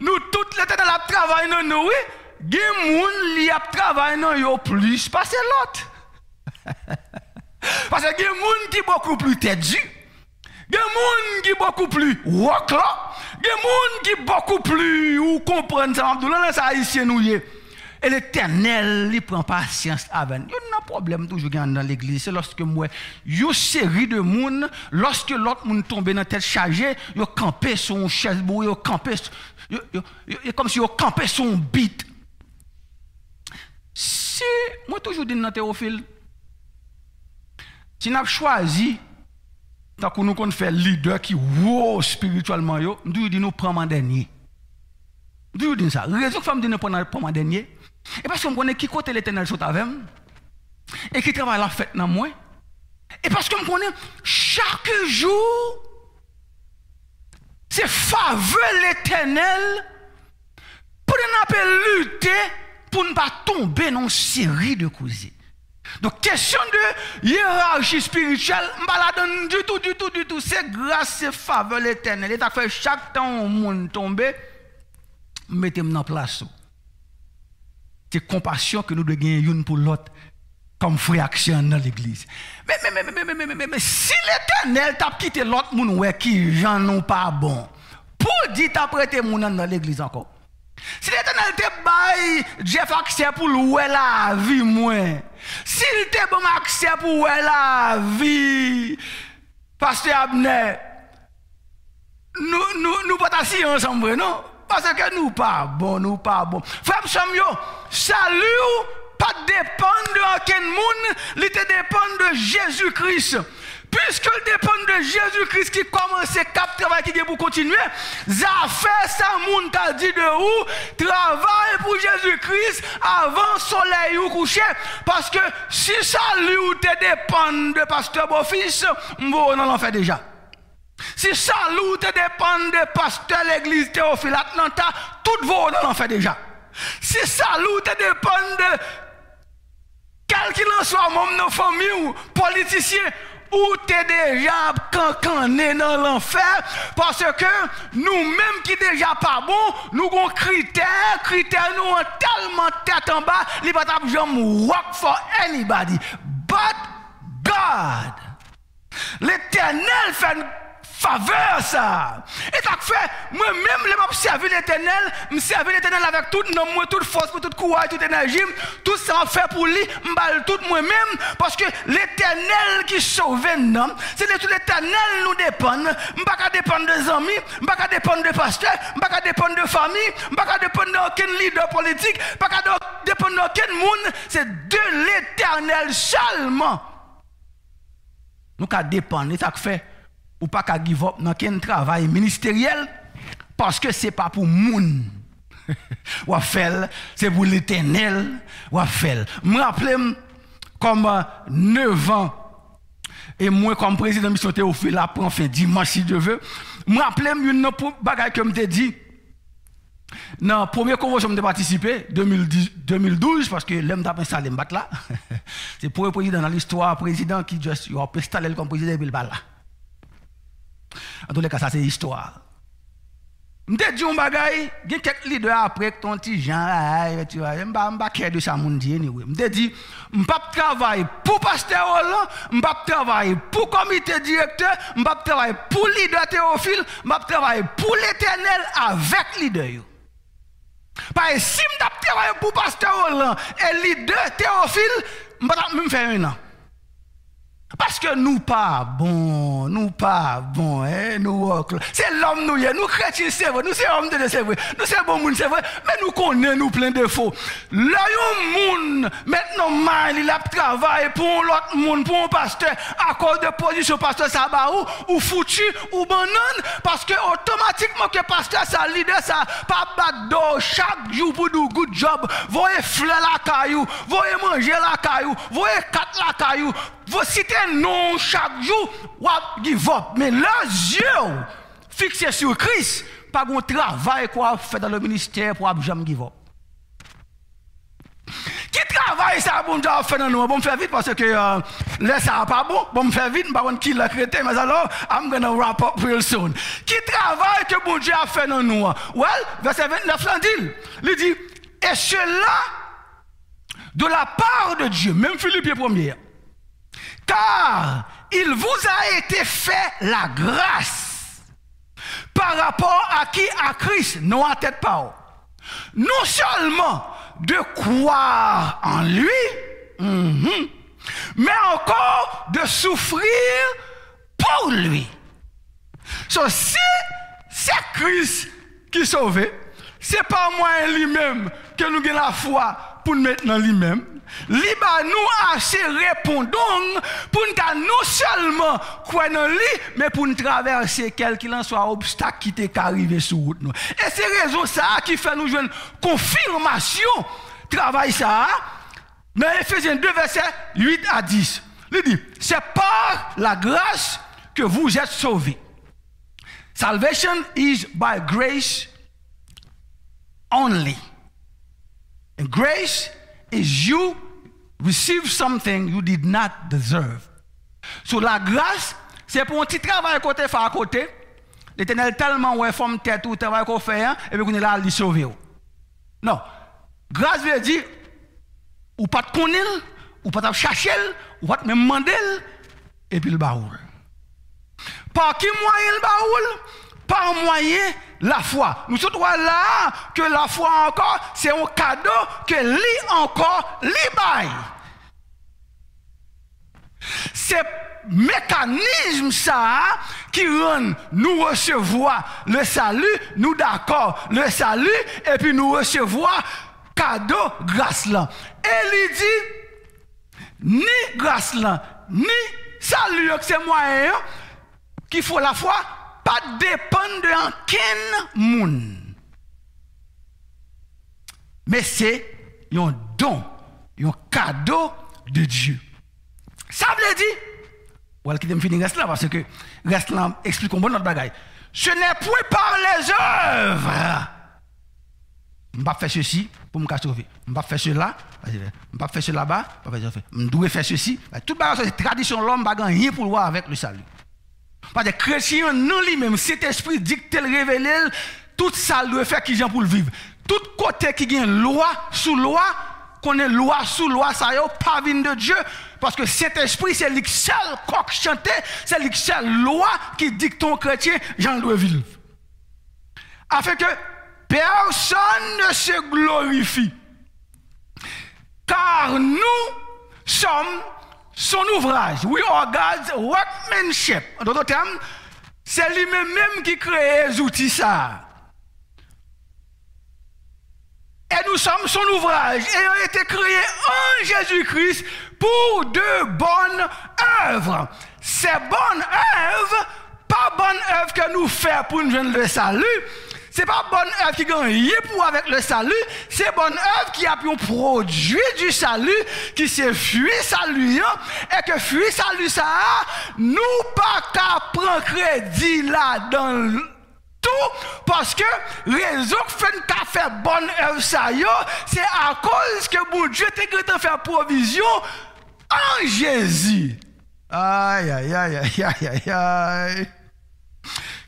nous tous les temps la travail dans nous, oui, des gens qui travaillent dans nous plus parce que l'autre. Parce que des gens qui sont beaucoup plus têtus, des gens qui sont beaucoup plus rock là, des gens qui sont beaucoup plus ou comprennent ça, dans ça haïtien nous y. Et l'Éternel, il prend patience avec nous. Il y a un problème toujours dans l'église. C'est lorsque moi, une série de monde, lorsque l'autre monde tombe dans la tête chargée, il campé son chaise, il campé, comme si il campé son bit. Si, moi toujours dis dans Théophile, si nous avons choisi, tant que nous fait leader qui wow spirituellement, nous disons nous prenons en dernier. Nous disons ça. Raison que nous prenons en dernier. Et parce qu'on connaît qui côté l'Éternel sont avec moi et qui travaille la fête dans moi. Et parce qu'on connaît chaque jour c'est faveur l'Éternel pour nous lutter pour ne pas tomber dans une série de cousins. Donc question de hiérarchie spirituelle, je ne la donne du tout. C'est grâce à faveur l'Éternel. Et ça fait chaque temps où le monde tombe, mettez-moi en place. C'est compassion que nous devons gagner une pour l'autre comme réaction dans l'église. Mais si l'Éternel t'a quitté l'autre monde ouais qui j'en ont pas bon, pour dire t'as prêté mon dans l'église encore. Si l'Éternel te baille Jeff accès pour louer la vie moi. S'il te bon accès pour louer la vie Pasteur Abner nous pas assis ensemble non? Parce que nous pas bon. Frère Samuel, salut pas dépend de aucun monde, il dépend de Jésus-Christ. Puisqu'il dépend de Jésus-Christ qui commence cap travail qui est pour continuer, ça fait ça monde t'a dit de où travaille pour Jésus-Christ avant soleil ou coucher parce que si salut ou te dépend de pasteur Bofis, on en fait déjà. Si salut te dépend de pasteur l'église Théophile Atlanta, tout vos on en fait déjà. Si salut te dépend de quel qu'il en soit, même nos familles ou politiciens, ou t'es déjà cancané dans l'enfer, parce que nous-mêmes qui déjà pas bon, nous avons critères nous ont tellement tête en bas, les batailles jamais work for anybody, but God. L'Éternel fait une faveur ça. Et ça fait, moi-même, je me servi l'Éternel, je me servi l'Éternel avec toute force, toute courage, toute énergie, tout ça en fait pour lui, je me tout moi-même, parce que l'Éternel qui sauve nous, c'est de tout l'Éternel nous dépend. Je ne peux pas dépendre des amis, je ne peux pas dépendre de pasteurs, je ne peux pas dépendre de famille, je ne peux pas dépendre d'aucun leader politique, je ne peux pas dépendre d'aucun monde, c'est de l'Éternel seulement. Nous devons dépendre, et ça fait. Ou pas qu'à give up dans quel travail ministériel parce que c'est pas pour moun. Ou faire c'est pour l'Éternel ou faire. Me rappelle comme 9 ans et moi comme président mission Théophile a prend fin dimanche si Dieu veut. Me rappelle une bagaille que me dit dans la première convention que j'ai participé 2012 parce que l'homme t'a installé me battre là. C'est pour le président dans l'histoire président qui juste a installé comme président de là. En tous les cas, ça c'est l'histoire. Je te dis un bagay, il y a quelques leaders après que ton petit Jean, tu vois, je ne vais pas de ça, mon Dieu. Je te dis, je ne vais pas travailler pour pasteur Roland, je ne vais pas travailler pour comité directeur, je ne vais pas travailler pour leader Théophile, je ne vais pas travailler pour l'Éternel avec leader. Parce que si je vais travailler pour pasteur Roland et leader Théophile, je ne vais pas même faire un an. Parce que nous pas bon, nous c'est l'homme nous chrétiens c'est vrai, nous c'est homme de Dieu c'est vrai, nous c'est bon monde c'est vrai, mais nous connaissons nous plein de défauts. Là yon monde maintenant mal il a travaillé pour l'autre monde pour un pasteur à cause de position pasteur ça ba ou foutu ou banane parce que automatiquement que pasteur ça leader ça pas battre d'eau chaque jour pour do good job, voyez fleur la caillou, voyez manger la caillou, voyez quatre la caillou. Vous citez non chaque jour, ou give up. Mais les yeux fixés sur Christ, pas de travail qu'on fait dans le ministère pour jamais give up. Qui travaille ça bon Dieu fait dans nous? Bon me faire vite parce que là ça pas bon. Bon me faire vite, pas on qui la chrétien mais alors I'm going to wrap up real soon. Qui travaille que bon Dieu a fait dans nous? Well, verset 29 là dit, il dit et cela de la part de Dieu, même Philippe 1er. Car il vous a été fait la grâce par rapport à qui? À Christ, non à tête pas. Non seulement de croire en lui, mais encore de souffrir pour lui. So, si c'est Christ qui sauve, c'est pas moi lui-même que nous avons la foi pour nous mettre dans lui-même. Liba nous assez répondons pour nous non seulement croire en lui, mais pour nous traverser quel qu'il en soit obstacle qui t'est arrivé sur route. Et c'est raison ça qui fait nous jouer une confirmation travail ça dans Ephésiens 2 versets 8 à 10. Il dit c'est par la grâce que vous êtes sauvés. Salvation is by grace only. And grace is you receive something you did not deserve. So la grâce, c'est pour un petit travail côté faire à côté. L'Éternel tellement ouais forme tête ou travail qu'on fait et puis on est là à lui sauver. Non. Grâce veut dire ou pas te connaître, ou pas te chercher, ou pas te même demander et puis le baoul. Par qui moyen le baoul? Par moyen la foi. Nous sommes là que la foi encore, c'est un cadeau que lui encore baille. C'est mécanisme ça qui rend nous recevoir le salut, nous d'accord le salut et puis nous recevoir cadeau grâce là. Et il dit ni grâce là, ni salut que c'est moyen qu'il faut la foi pas dépendre de aucun monde. Mais c'est un don, un cadeau de Dieu. Ça veut dire, voilà qui me finir reste là parce que reste là explique bon notre bagaille. Ce n'est point par les œuvres. Je ne vais pas faire ceci pour me sauver. Je ne vais pas faire cela, je ne vais pas faire cela là-bas, je dois faire ceci. Toute cette tradition l'homme n'a rien pour voir avec le salut. Parce que les chrétiens, non lui-même, cet esprit dicte le révélé, tout ça doit faire qui gens pour le vivre. Tout côté qui gagne loi sous loi, qu'on est loi sous loi, ça y est, pas vine de Dieu. Parce que cet esprit, c'est le seul coq chanté, c'est le seul loi qui dicte ton chrétien, j'en dois vivre. Afin que personne ne se glorifie. Car nous sommes son ouvrage. We are God's workmanship. En d'autres termes, c'est lui-même qui crée les outils ça. Et nous sommes son ouvrage ayant été créé en Jésus-Christ pour de bonnes œuvres. Ces bonnes œuvres, pas bonnes œuvres que nous faisons pour nous joindre le salut. C'est pas bonne œuvre qui gagne pour avec le salut, c'est bonne œuvre qui a pu un produit du salut, qui s'est fui salut, et que fui salut ça, nous pas qu'à prendre crédit là dans tout, parce que raison que fait qu'à faire bonne œuvre ça, c'est à cause que bon Dieu t'a fait provision en Jésus. Aïe, aïe, aïe, aïe, aïe, aïe.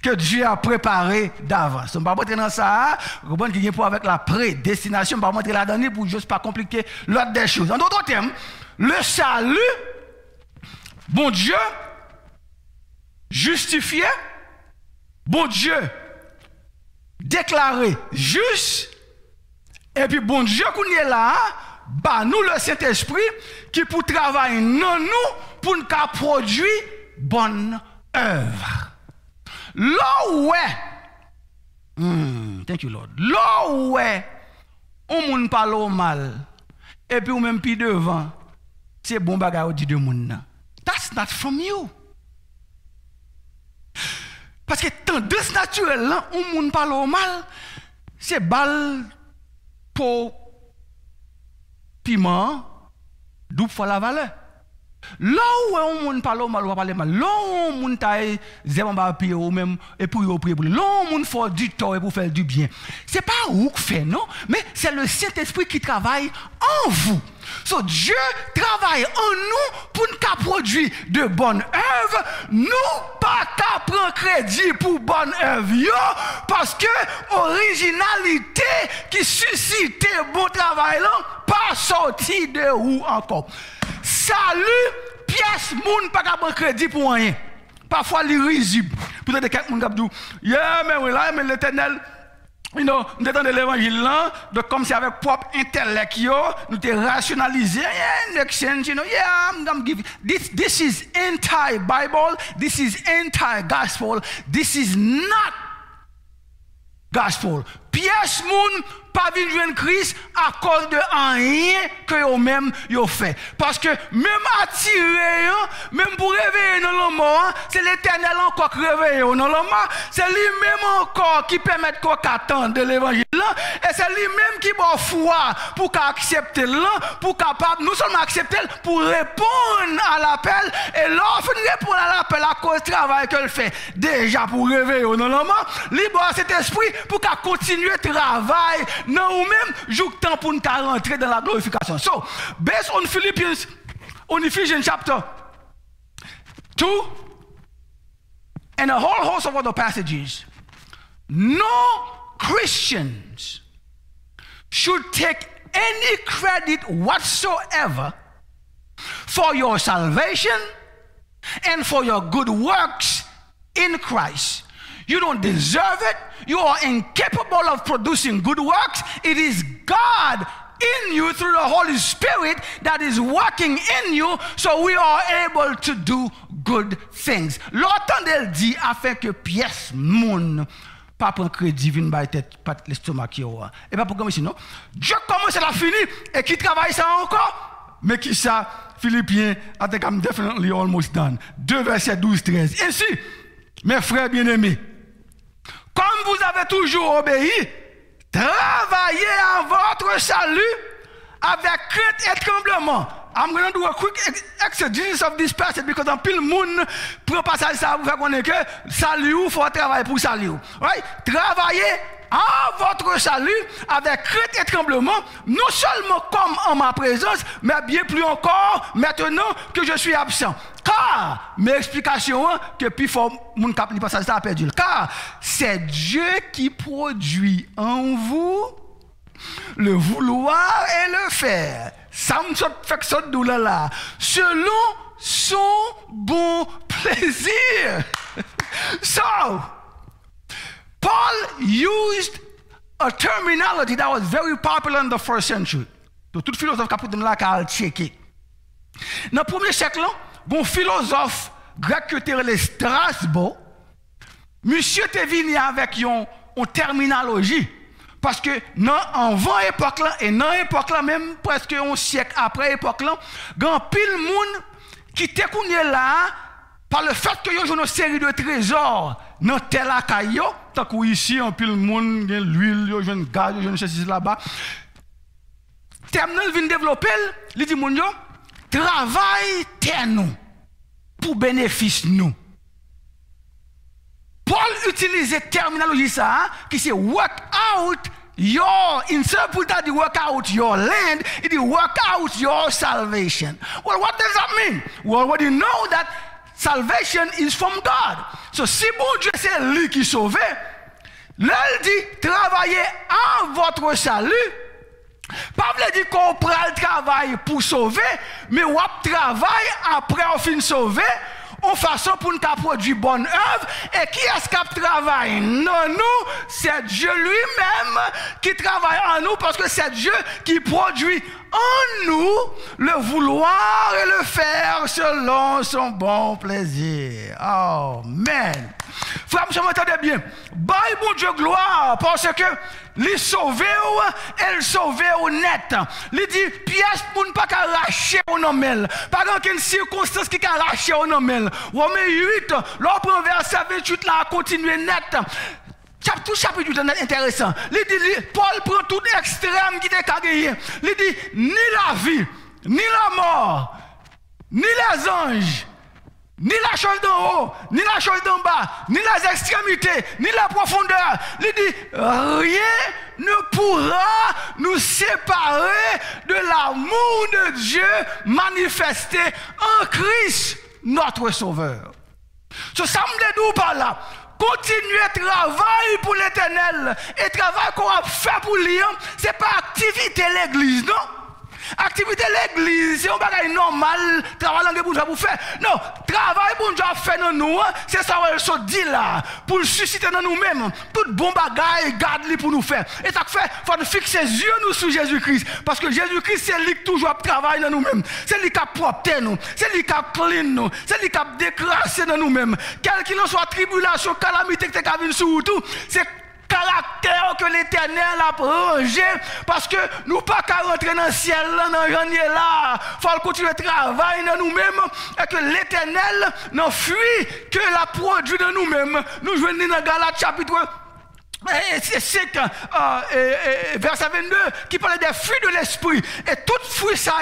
Que Dieu a préparé d'avance. On ne va pas rentrer dans ça, on va pas pour avec la prédestination, on va rentrer là-dedans pour juste pas compliquer l'autre des choses. En d'autres termes, le salut, bon Dieu, justifié, bon Dieu, déclaré juste, et puis bon Dieu qu'on est là, bah nous le Saint-Esprit qui pour travailler non nous pour nous produire bonne œuvre. Là où est, thank you Lord, là où est, on moun parle au mal, et puis ou même puis devant, c'est bon bagay dit de moun. That's not from you. Parce que tendance naturelle là, on moun parle au mal, c'est balle pour piment, double fois la valeur. Là où on moun parle mal, on parle mal. Là où on moun taille zéro papier ou même et pour prier pour. Là où on moun fait du tort et pour faire du bien. C'est pas vous qui fait non, mais c'est le Saint-Esprit qui travaille en vous. So Dieu travaille en nous pour nous produire de bonnes œuvres. Nous pas qu'à prendre crédit pour bonnes œuvres parce que originalité qui suscite bon travail là pas sorti de où encore. Salut, pièce moun pas qu'à prendre crédit pour rien. Parfois l'irrisible. Peut-être quelqu'un moun qui dit yeah mais oui là mais l'Éternel you know, nous sommes dans l'évangile là, donc comme si avec propre intellect, nous te rationalisé, yeah, exchange, you know, yeah, I'm giving. This is anti-Bible, this is anti-gospel, this is not gospel. Pièce moun pas vinn joindre Christ à cause de rien que eux même yo fait. Parce que même attirer, même pour réveiller dans le mort, c'est l'Éternel encore qui réveille dans le mort. C'est lui-même encore qui permet qu'on attende de l'évangile et c'est lui-même qui bon foi pour accepter là, pour capable nous sommes accepter pour répondre à l'appel et l'offre répondre à l'appel à cause du travail qu'elle fait déjà pour réveiller dans le mort. Libre cet esprit pour qu'à continuer travail non ou même joue temps pour nous rentrer dans la glorification. So, based on Philippians, on Ephesians chapter 2, and a whole host of other passages, no Christians should take any credit whatsoever for your salvation and for your good works in Christ. You don't deserve it. You are incapable of producing good works. It is God in you through the Holy Spirit that is working in you, so we are able to do good things. L'entendez dit afin que pièce moun pas prendre crédit vinn by tête pas l'estomac qui ou et pas pour comme ici non. Dieu commence à la fini et qui travaille ça encore mais qui ça Philippiens I think I'm definitely almost done. 2 versets 12-13. Ainsi mes frères bien-aimés, comme vous avez toujours obéi, travaillez à votre salut avec crainte et tremblement. I'm going to do a quick exegesis of this passage because un pile monde prend passage ça pour faire connaître que salut ou faut travailler pour salut. Right? Travaillez à votre salut avec crainte et tremblement, non seulement comme en ma présence, mais bien plus encore maintenant que je suis absent. Car, mes explications, que puis faut mon cap li passage ça a perdu. Car c'est Dieu qui produit en vous le vouloir et le faire. Ça me fait que ça douleur là. Selon son bon plaisir. So, Paul used a terminology that was very popular in the first century. Donc, tout philosophe qui a pris là a checké. Dans le premier siècle, un philosophe grec qui était Strasbourg, monsieur était venu avec une terminologie. Parce que en 20 époque là, et dans l'époque là, même presque un siècle après l'époque là, il y a pile monde qui te connaît là, par le fait que y a une série de trésors dans tel akayo, tant que ici, un pile monde, l'huile, y a un gaz, y a une chose là-bas. Terminal vient développer, il dit mon yo, travail terre nous pour bénéfice nous. Paul utilise cette terminologie ça, qui c'est work out your, instead of work out your land, it is work out your salvation. Well, what does that mean? We already know that salvation is from God. So si bon Dieu c'est lui qui sauve, là il dit travaillez en votre salut. Pas veut dire qu'on prend le travail pour sauver, mais on travaille après on finit sauver. En façon pour nous produire bonne œuvre. Et qui est-ce qui travaille? Non, nous, c'est Dieu lui-même qui travaille en nous parce que c'est Dieu qui produit en nous le vouloir et le faire selon son bon plaisir. Amen. Frère, je m'entendais bien. Bye, bon Dieu, gloire, parce que les sauver ou elle sauver au net. Il dit pièce pour ne pas arracher au nomel. Pas aucune circonstance qui arracher au nomel. Romains 8, l'on prend verset 28 là continuer net. Tout chapitre est intéressant. Il dit Paul prend tout extrême qui est gagné. Il dit ni la vie, ni la mort, ni les anges, ni la chose d'en haut, ni la chose d'en bas, ni les extrémités, ni la profondeur. Il dit, rien ne pourra nous séparer de l'amour de Dieu manifesté en Christ, notre Sauveur. Ce ça me dit par là. Continuer à travailler pour l'Éternel et travail qu'on a fait pour lui, ce n'est pas activité l'église, non? Activité l'église, c'est un bagage normal, travail pour vous faire. Non, travail pour nous faire dans nous, c'est ça qu'on se dit là, pour susciter dans nous-mêmes, tout bon bagage, garde-le pour nous faire. Et ça fait, il faut fixer les yeux nous sur Jésus-Christ, parce que Jésus-Christ, c'est lui qui toujours travaille dans nous-mêmes, c'est lui qui a propre nous, c'est lui qui a clean nous, c'est lui qui a déclassé dans nous-mêmes. Quel qu'il en soit tribulation, calamité qui est sur tout, c'est caractère que l'Éternel a rangé parce que nous pas qu'à rentrer dans le ciel là, dans le là, faut continuer à travailler dans nous-mêmes et que l'Éternel n'en fuit que la produit dans nous-mêmes. Nous jouons dans Galates chapitre c'est 5, verset 22, qui parle des fruits de l'esprit. Et tout fruit ça,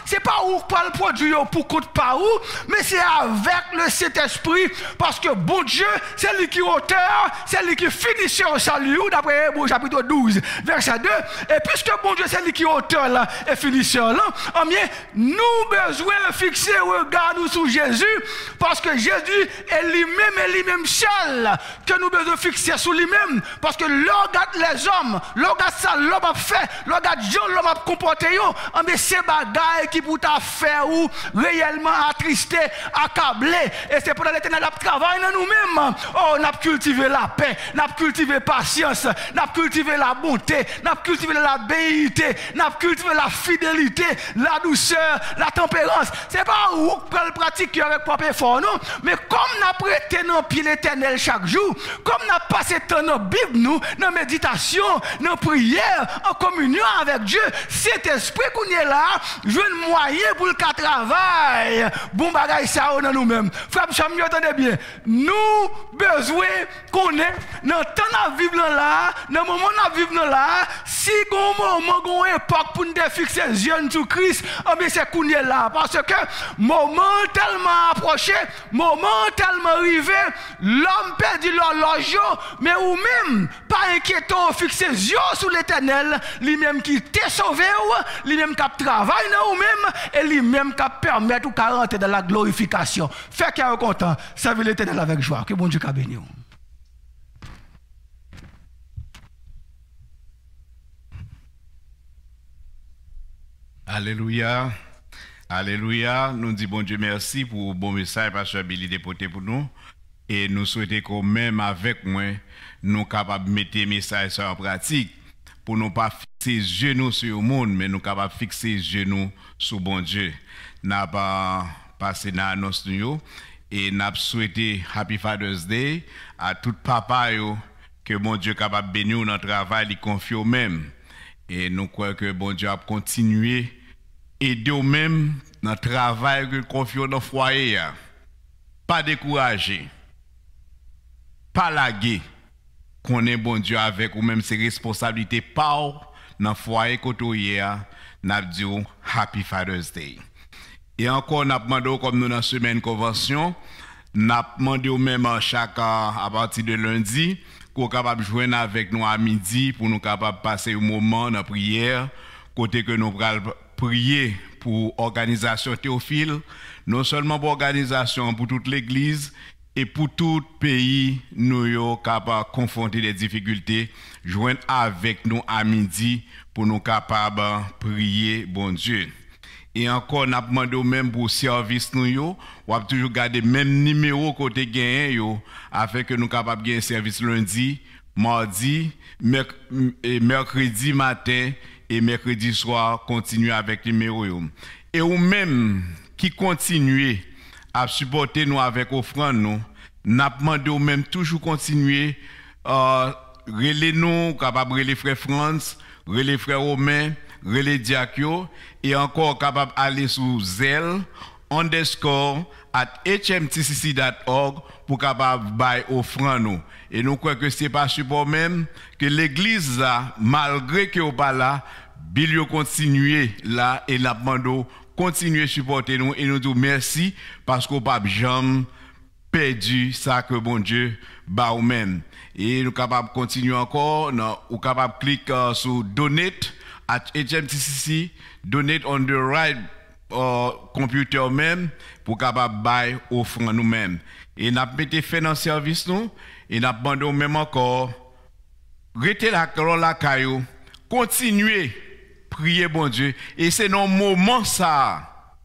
c'est pas où pour le produit pour compte pas où, mais c'est avec le Saint-Esprit, parce que bon Dieu, c'est lui qui est auteur, c'est lui qui finit au salut, d'après Hébreux chapitre 12, verset 2. Et puisque bon Dieu, c'est lui qui est auteur là et finisseur là, nous besoin de fixer le regard nous sur Jésus, parce que Jésus est lui-même seul, que nous besoin de fixer sur lui-même. Parce que l'organe les hommes, l'organe ça, l'homme a fait, l'organe Dieu, l'homme a comporté, mais c'est bagaille qui pour ta faire ou réellement attristé, accablé. Et c'est pour l'Éternel qui travaille dans nous-mêmes. Oh, on a cultivé la paix, on a cultivé la patience, on a cultivé la bonté, on a cultivé la béité, on a cultivé la fidélité, la douceur, la tempérance. C'est pas où on le pratiquer avec propre effort, non? Mais comme on a prêté dans le pied l'Éternel chaque jour, comme on a passé temps dans la Bible, nous, dans la méditation, dans la prière, en communion avec Dieu, cet esprit qu'on est là, je veux un moyen pour le travail. Bon bagage ça dans nous-mêmes. Frère, vous entendez bien. Nous, besoin qu'on est dans le temps de vivre là, dans le moment de vivre là, si on moment, on époque pour nous fixer les yeux sur Christ, c'est qu'on est là. Parce que moment tellement approché, moment tellement arrivé, l'homme perd l'horloge, mais ou même, pas inquiétant, fixer les yeux sur l'Éternel, lui-même qui t'a sauvé, lui-même qui travaille dans nous-mêmes, et lui-même qui permet de rentrer dans la glorification. Fait qu'il est content, servir l'Éternel avec joie. Que bon Dieu t'a béni. Alléluia. Alléluia. Nous disons bon Dieu merci pour le bon message, Pasteur Billy déporté pour nous. Et nous souhaitons quand même avec moi, nous capables de mettre les messages en pratique pour ne pas fixer les genoux sur le monde, mais nous capables de fixer les genoux sur bon Dieu. Nous avons passé dans l'annonce et nous avons souhaité Happy Father's Day à tout papa que bon Dieu est capable de bénir dans le travail, il confie au même. Et nous croyons que bon Dieu a continué aider au même dans le travail que confie dans le foyer. Pas décourager. Pas laguer, qu'on est bon Dieu avec ou même ses responsabilités par dans le foyer côté n'a dit Happy Father's Day. Et encore, n'a demandé comme nous dans la semaine convention, n'a demandé au même à partir de lundi, qu'on soit capable de joindre avec nous à midi pour nous capable de passer un moment dans la prière, côté que nous allons prier pour l'organisation Théophile, non seulement pour l'organisation, pour toute l'église, et pour tout pays, nous sommes capables de confronter des difficultés, joindre avec nous à midi pour nous capables de prier, bon Dieu. Et encore, nous avons demandé même pour le service, nous avons toujours gardé le même numéro côté gagné, afin que nous soyons capables de gagner service lundi, mardi, mercredi matin et mercredi soir, continuer avec le numéro. Et ou même qui continuent à supporter nous avec offrande nous, n'a demandé au même toujours continuer relais nous capable relais frère France, relais frère Romain, relais Diakio et encore capable aller sur zel_@hmtcc.org pour capable bailler offrande nous. Et nous croyons que c'est pas support même que l'église là malgré que au pas là Bilio continuer là et la demande continuer à supporter nous et nous disons merci parce qu'on n'a pas jamais perdu ça que bon Dieu bat ou même. Et nous sommes capables de continuer encore, nous sommes capables de cliquer sur Donate at HMTCC, Donate on the right computer même pour capable buy offrande nous-mêmes. Et nous avons fait dans le service nous et nous avons demandé même encore rester la caillou, continuer prier bon Dieu et c'est dans moment ça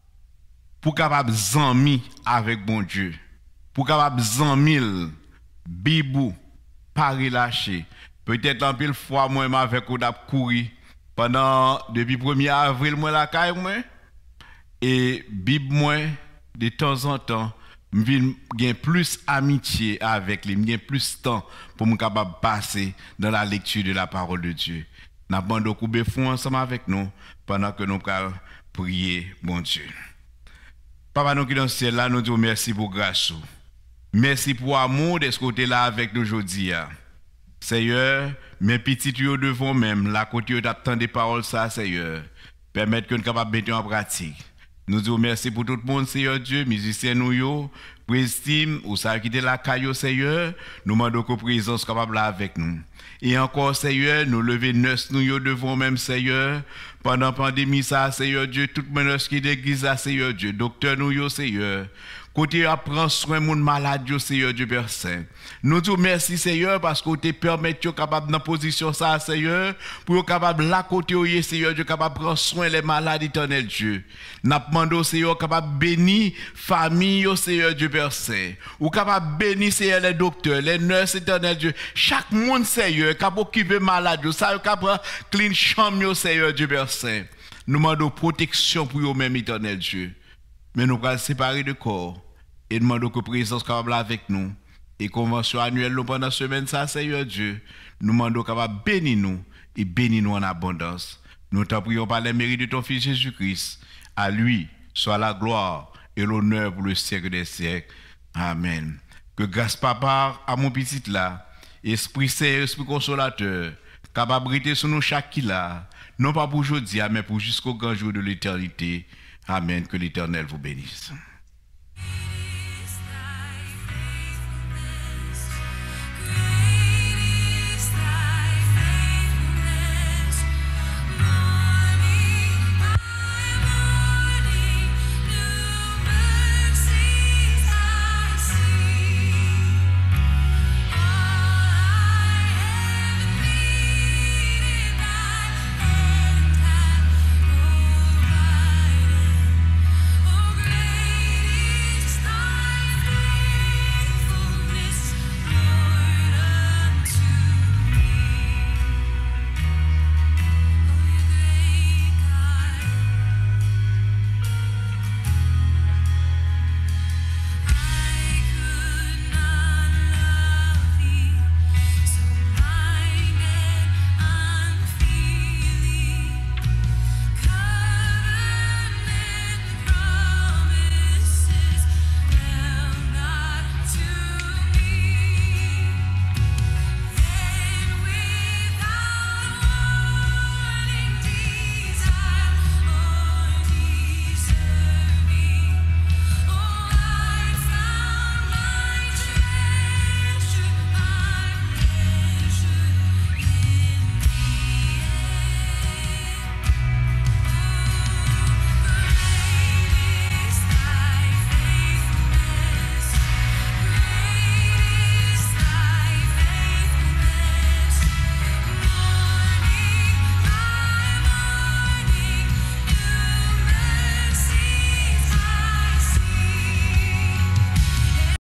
pour capable zami avec bon Dieu, pour capable zamil bibou pas relâcher. Peut-être en pile fois moi avec ou d'ap courir pendant depuis 1er avril moi la caille moi et bib moi de temps en temps j'ai plus amitié avec lui, j'ai plus temps pour me capable passer dans la lecture de la parole de Dieu. N'a pas de couper fond ensemble avec nous pendant que nous prier bon Dieu. Papa nous qui dans le ciel là, nous disons merci pour grâce. Merci pour amour de ce côté là avec nous aujourd'hui. Seigneur, mes petits tuyaux devant même, la côté d'attendre des paroles ça, Seigneur, permettre que nous capables mettre en pratique. Nous disons merci pour tout le monde, Seigneur Dieu, musiciens nous, préstime, ou ça qui était la caillou, Seigneur, nous demandons que présence capable là avec nous. Et encore, Seigneur, nous lever nous devant même, Seigneur, pendant la pandémie, ça, Seigneur Dieu, tout le monde qui est d'église, Seigneur Dieu, docteur nous, Seigneur. Côté à prendre soin de mon malade, Seigneur Dieu Père Saint. Nous disons merci, Seigneur, parce que tu permets de capable dans position ça, Seigneur, pour capable la côté, Seigneur Dieu, capable prendre soin des malades éternels Dieu. Nous demandons, Seigneur, capable bénir famille, Seigneur Dieu Père Saint. Ou capable bénir, Seigneur, les docteurs, les nurses éternels Dieu. Chaque monde, Seigneur, capable occuper malade, ça capable clean chambre, Seigneur Dieu Père Saint. Nous demandons protection pour eux-mêmes, éternel Dieu. Mais nous allons séparer de corps. Et demandons que présence capable avec nous. Et convention annuelle pendant la semaine, ça, Seigneur Dieu. Nous demandons capable bénir nous et bénir nous en abondance. Nous t'en prions par les mérites de ton Fils Jésus-Christ. À lui soit la gloire et l'honneur pour le siècle des siècles. Amen. Que grâce papa à mon petit là, Esprit Saint, Esprit Consolateur, capable de sur nous chaque là, non pas pour aujourd'hui, mais pour jusqu'au grand jour de l'éternité. Amen. Que l'Éternel vous bénisse.